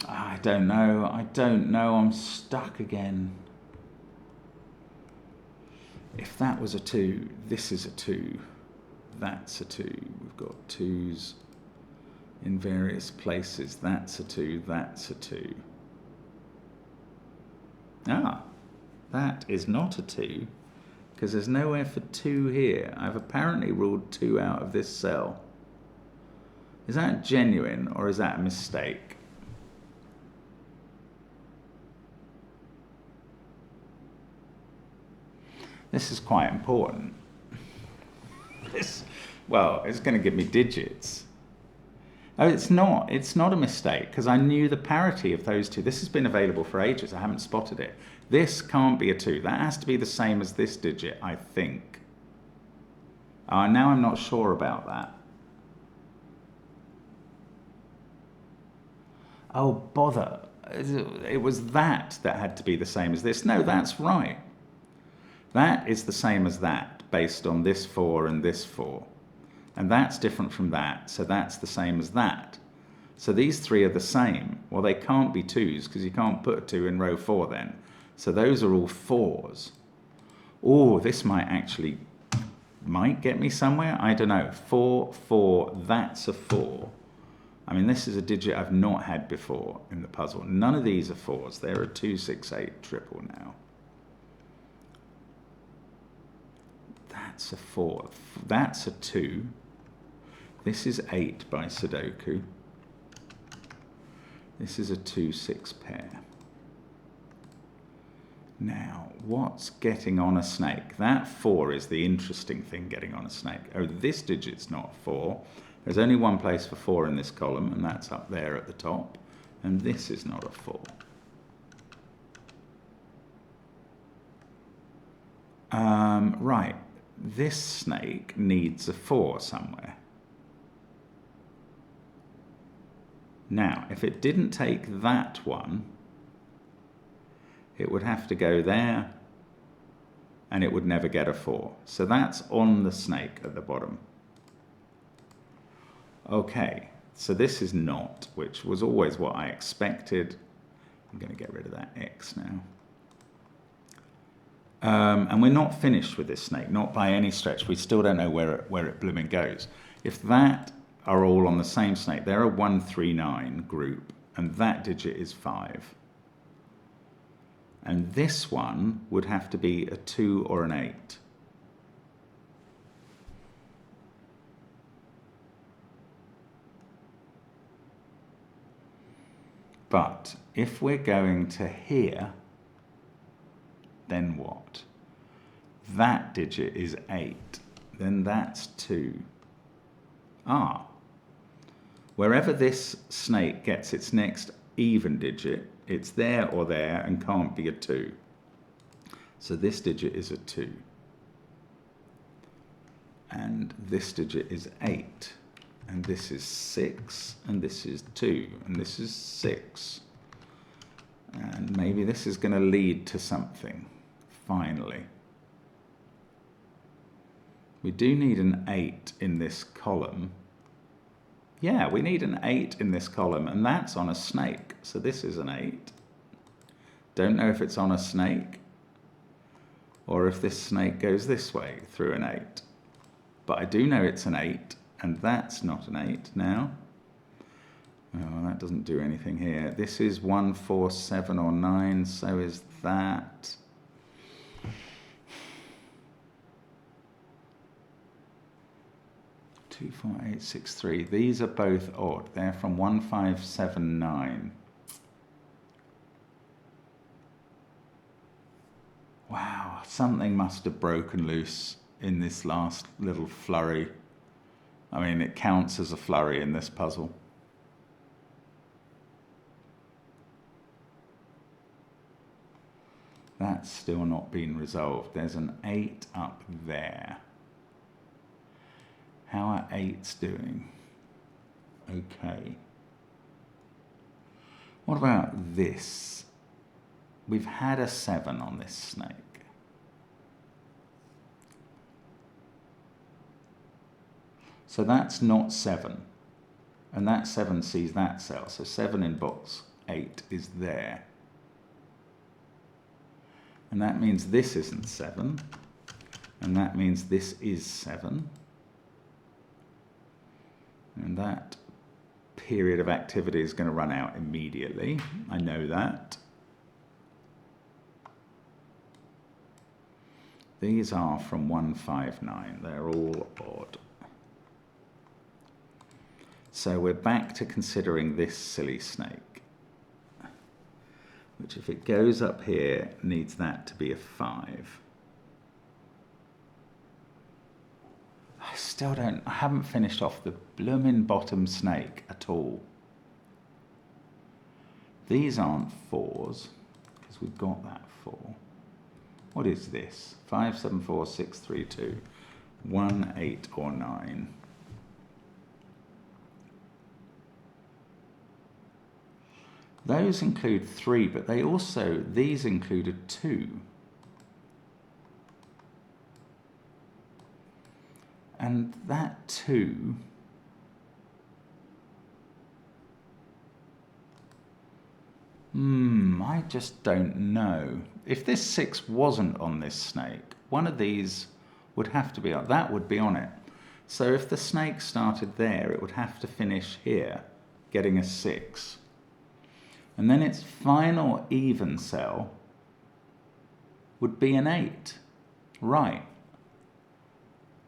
I don't know, I'm stuck again. If that was a 2, this is a 2, that's a 2. We've got 2s in various places. That's a 2, that's a 2. Ah, that is not a 2, because there's nowhere for 2 here. I've apparently ruled 2 out of this cell. Is that genuine, or is that a mistake? This is quite important. Well, it's going to give me digits. Oh, it's not a mistake, because I knew the parity of those 2. This has been available for ages. I haven't spotted it. This can't be a 2. That has to be the same as this digit, I think. Now I'm not sure about that. Oh, bother. It was that had to be the same as this. No, that's right. That is the same as that, based on this 4 and this 4. And that's different from that, so that's the same as that. So these 3 are the same. Well, they can't be 2s, because you can't put a 2 in row 4 then. So those are all 4s. Oh, this might get me somewhere. I don't know. 4, 4, that's a 4. I mean, this is a digit I've not had before in the puzzle. None of these are 4s. They're a 2, 6, 8 triple now. That's a 4. That's a 2. This is 8 by Sudoku. This is a 2-6 pair. Now, what's getting on a snake? That 4 is the interesting thing getting on a snake. Oh, this digit's not 4. There's only one place for 4 in this column, and that's up there at the top. And this is not a 4. Right, this snake needs a 4 somewhere. Now, if it didn't take that one, it would have to go there, and it would never get a 4. So that's on the snake at the bottom. Okay, so this is not, which was always what I expected. I'm going to get rid of that X now. And we're not finished with this snake, not by any stretch. We still don't know where it blooming goes. If that are all on the same snake, they're a 1, 3, 9 group, and that digit is 5. And this one would have to be a 2 or an 8. But if we're going to here, then what? That digit is 8. Then that's 2. Ah. Wherever this snake gets its next even digit, it's there or there and can't be a 2. So this digit is a 2. And this digit is 8. And this is 6. And this is 2. And this is 6. And maybe this is going to lead to something, finally. We do need an 8 in this column. Yeah, we need an 8 in this column, and that's on a snake. So this is an 8. Don't know if it's on a snake, or if this snake goes this way through an 8. But I do know it's an 8, and that's not an 8 now. Oh, that doesn't do anything here. This is 1, 4, 7, or 9, so is that. Two, 4, 8, 6, 3. These are both odd. They're from 1, 5, 7, 9. Wow, something must have broken loose in this last little flurry. I mean, it counts as a flurry in this puzzle. That's still not been resolved. There's an 8 up there. How are 8s doing? Okay. What about this? We've had a 7 on this snake. So that's not 7. And that 7 sees that cell. So 7 in box 8 is there. And that means this isn't 7. And that means this is 7. And that period of activity is going to run out immediately. I know that. These are from 1, 5, 9. They're all odd. So we're back to considering this silly snake, which if it goes up here, needs that to be a 5. I haven't finished off the bloomin' bottom snake at all. These aren't 4s, because we've got that 4. What is this? 5, 7, 4, 6, 3, 2. 1, 8, or 9. Those include 3, but these include a 2. And that 2 I just don't know. If this 6 wasn't on this snake, one of these would have to be on. That would be on it. So if the snake started there, it would have to finish here, getting a 6. And then its final even cell would be an 8. Right.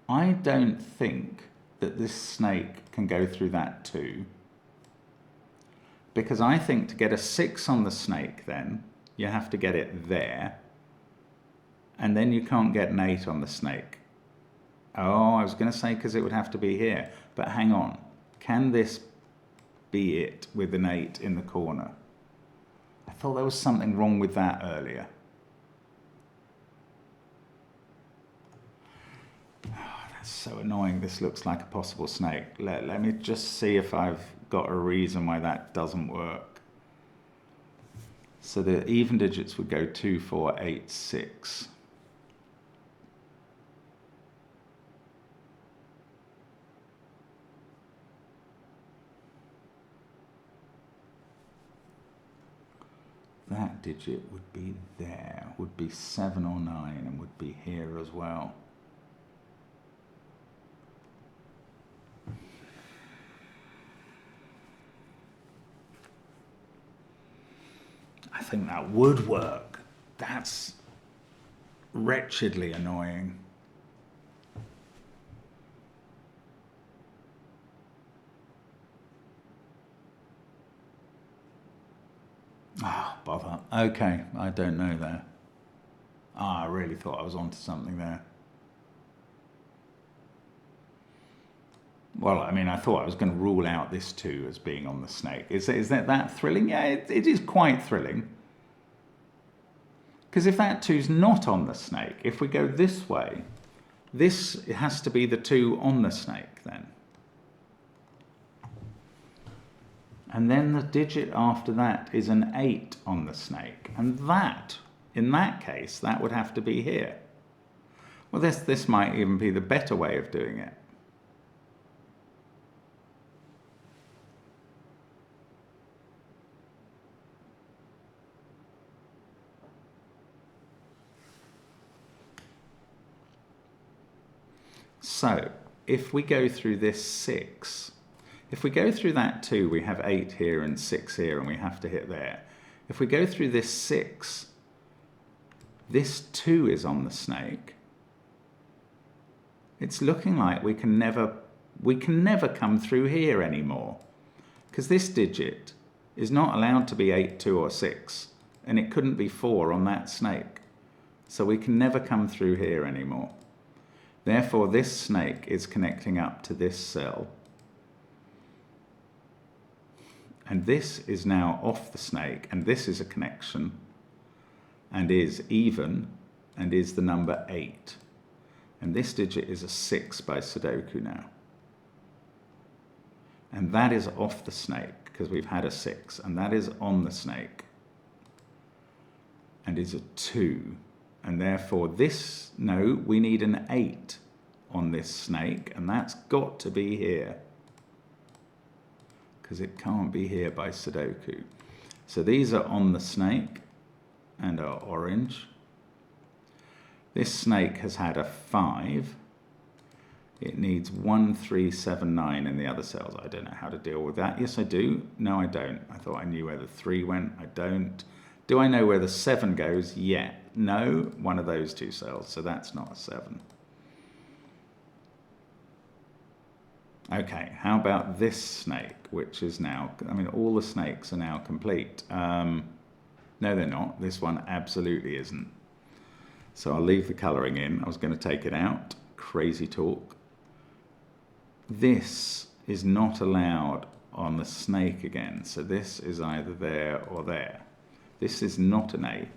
I don't think that this snake can go through that 2. Because I think to get a 6 on the snake then, you have to get it there. And then you can't get an 8 on the snake. Oh, I was going to say because it would have to be here. But hang on. Can this be it with an 8 in the corner? I thought there was something wrong with that earlier. Oh, that's so annoying. This looks like a possible snake. Let me just see if I've got a reason why that doesn't work. So the even digits would go 2, 4, 8, 6. That digit would be there, would be 7 or 9, and would be here as well. I think that would work. That's wretchedly annoying. Oh, bother. Okay, I don't know there. I really thought I was onto something there. Well, I mean, I thought I was going to rule out this 2 as being on the snake. Is that thrilling? Yeah, it is quite thrilling. Because if that 2's not on the snake, if we go this way, this has to be the 2 on the snake then. And then the digit after that is an 8 on the snake. And that, in that case, that would have to be here. Well, this might even be the better way of doing it. So, if we go through this 6, if we go through that 2, we have 8 here and 6 here, and we have to hit there. If we go through this 6, this 2 is on the snake. It's looking like we can never come through here anymore, because this digit is not allowed to be 8, 2, or 6, and it couldn't be 4 on that snake. So we can never come through here anymore. Therefore, this snake is connecting up to this cell. And this is now off the snake, and this is a connection, and is even, and is the number 8. And this digit is a 6 by Sudoku now. And that is off the snake, because we've had a 6, and that is on the snake, and is a 2. And therefore this, no, we need an 8 on this snake, and that's got to be here, because it can't be here by Sudoku. So these are on the snake and are orange. This snake has had a 5. It needs 1, 3, 7, 9 in the other cells. I don't know how to deal with that. Yes, I do. No, I don't. I thought I knew where the 3 went. I don't. Do I know where the 7 goes? Yeah. No, one of those 2 cells. So that's not a 7. Okay, how about this snake, which is now, I mean, all the snakes are now complete. No, they're not. This one absolutely isn't. So I'll leave the colouring in. I was going to take it out. Crazy talk. This is not allowed on the snake again. So this is either there or there. This is not an 8.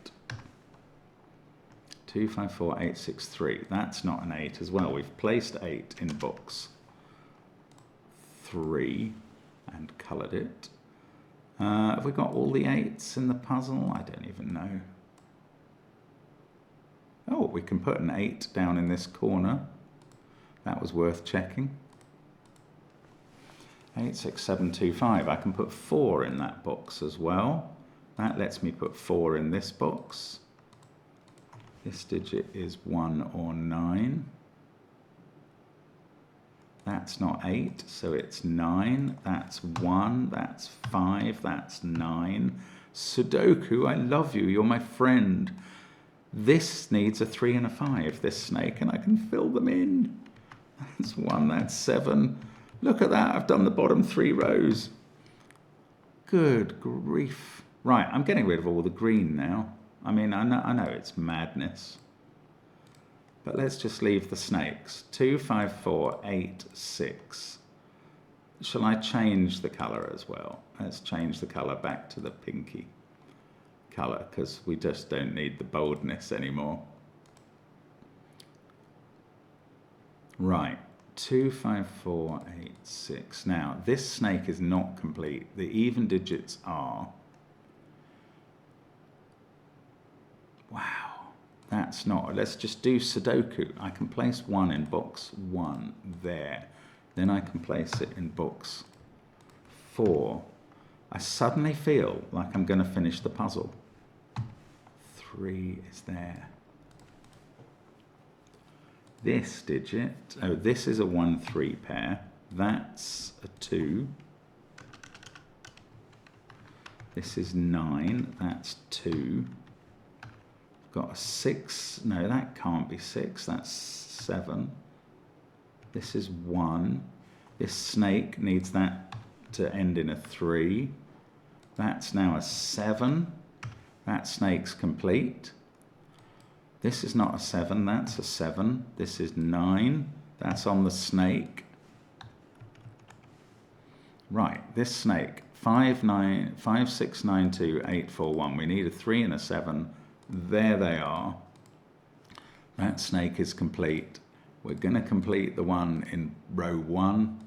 2, 5, 4, 8, 6, 3. That's not an 8 as well. We've placed 8 in box 3 and coloured it. Have we got all the 8s in the puzzle? I don't even know. Oh, we can put an 8 down in this corner. That was worth checking. 8, 6, 7, 2, 5. I can put 4 in that box as well. That lets me put 4 in this box. This digit is 1 or 9. That's not 8, so it's 9. That's 1, that's 5, that's 9. Sudoku, I love you, you're my friend. This needs a 3 and a 5, this snake, and I can fill them in. That's 1, that's 7. Look at that, I've done the bottom 3 rows. Good grief. Right, I'm getting rid of all the green now. I mean, I know it's madness. But let's just leave the snakes. 2, 5, 4, 8, 6. Shall I change the colour as well? Let's change the colour back to the pinky colour, because we just don't need the boldness anymore. Right, 2, 5, 4, 8, 6. Now, this snake is not complete. The even digits are... Wow, that's not... Let's just do Sudoku. I can place 1 in box 1 there. Then I can place it in box 4. I suddenly feel like I'm going to finish the puzzle. 3 is there. This digit, oh, this is a 1-3 pair. That's a 2. This is 9. That's 2. Got a 6. No, that can't be 6. That's 7. This is 1. This snake needs that to end in a 3. That's now a 7. That snake's complete. This is not a 7, that's a 7. This is 9. That's on the snake. Right, this snake, 5, 6, 9, 2, 8, 4, 1. We need a 3 and a 7. There they are. That snake is complete. We're going to complete the one in row 1.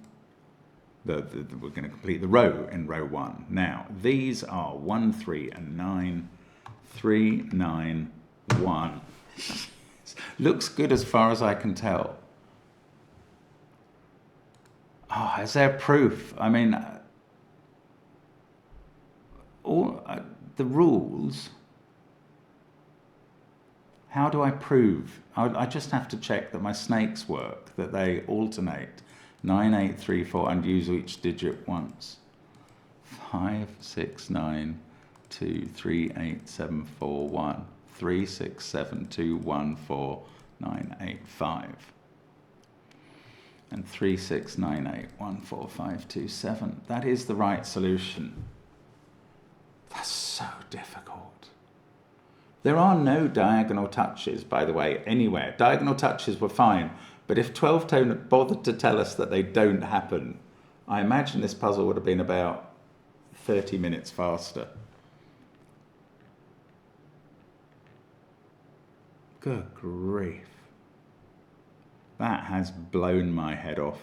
We're going to complete the row in row 1. Now, these are 1, 3, and 9. 3, 9, 1. Looks good as far as I can tell. Oh, is there proof? I mean, all the rules. How do I prove? I just have to check that my snakes work, that they alternate. 9, 8, 3, 4, and use each digit once. 5, 6, 9, 2, 3, 8, 7, 4, 1. 3, 6, 7, 2, 1, 4, 9, 8, 5. And 3, 6, 9, 8, 1, 4, 5, 2, 7. That is the right solution. That's so difficult. There are no diagonal touches, by the way, anywhere. Diagonal touches were fine, but if 12 Tone bothered to tell us that they don't happen, I imagine this puzzle would have been about 30 minutes faster. Good grief. That has blown my head off.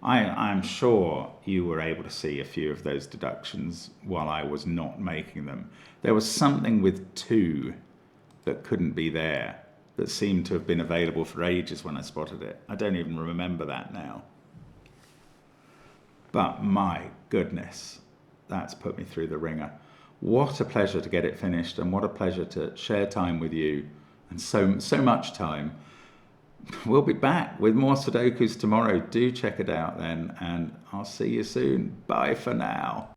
I'm sure you were able to see a few of those deductions while I was not making them. There was something with 2 that couldn't be there, that seemed to have been available for ages when I spotted it. I don't even remember that now. But my goodness, that's put me through the ringer. What a pleasure to get it finished, and what a pleasure to share time with you, and so much time. We'll be back with more Sudokus tomorrow. Do check it out then, and I'll see you soon. Bye for now.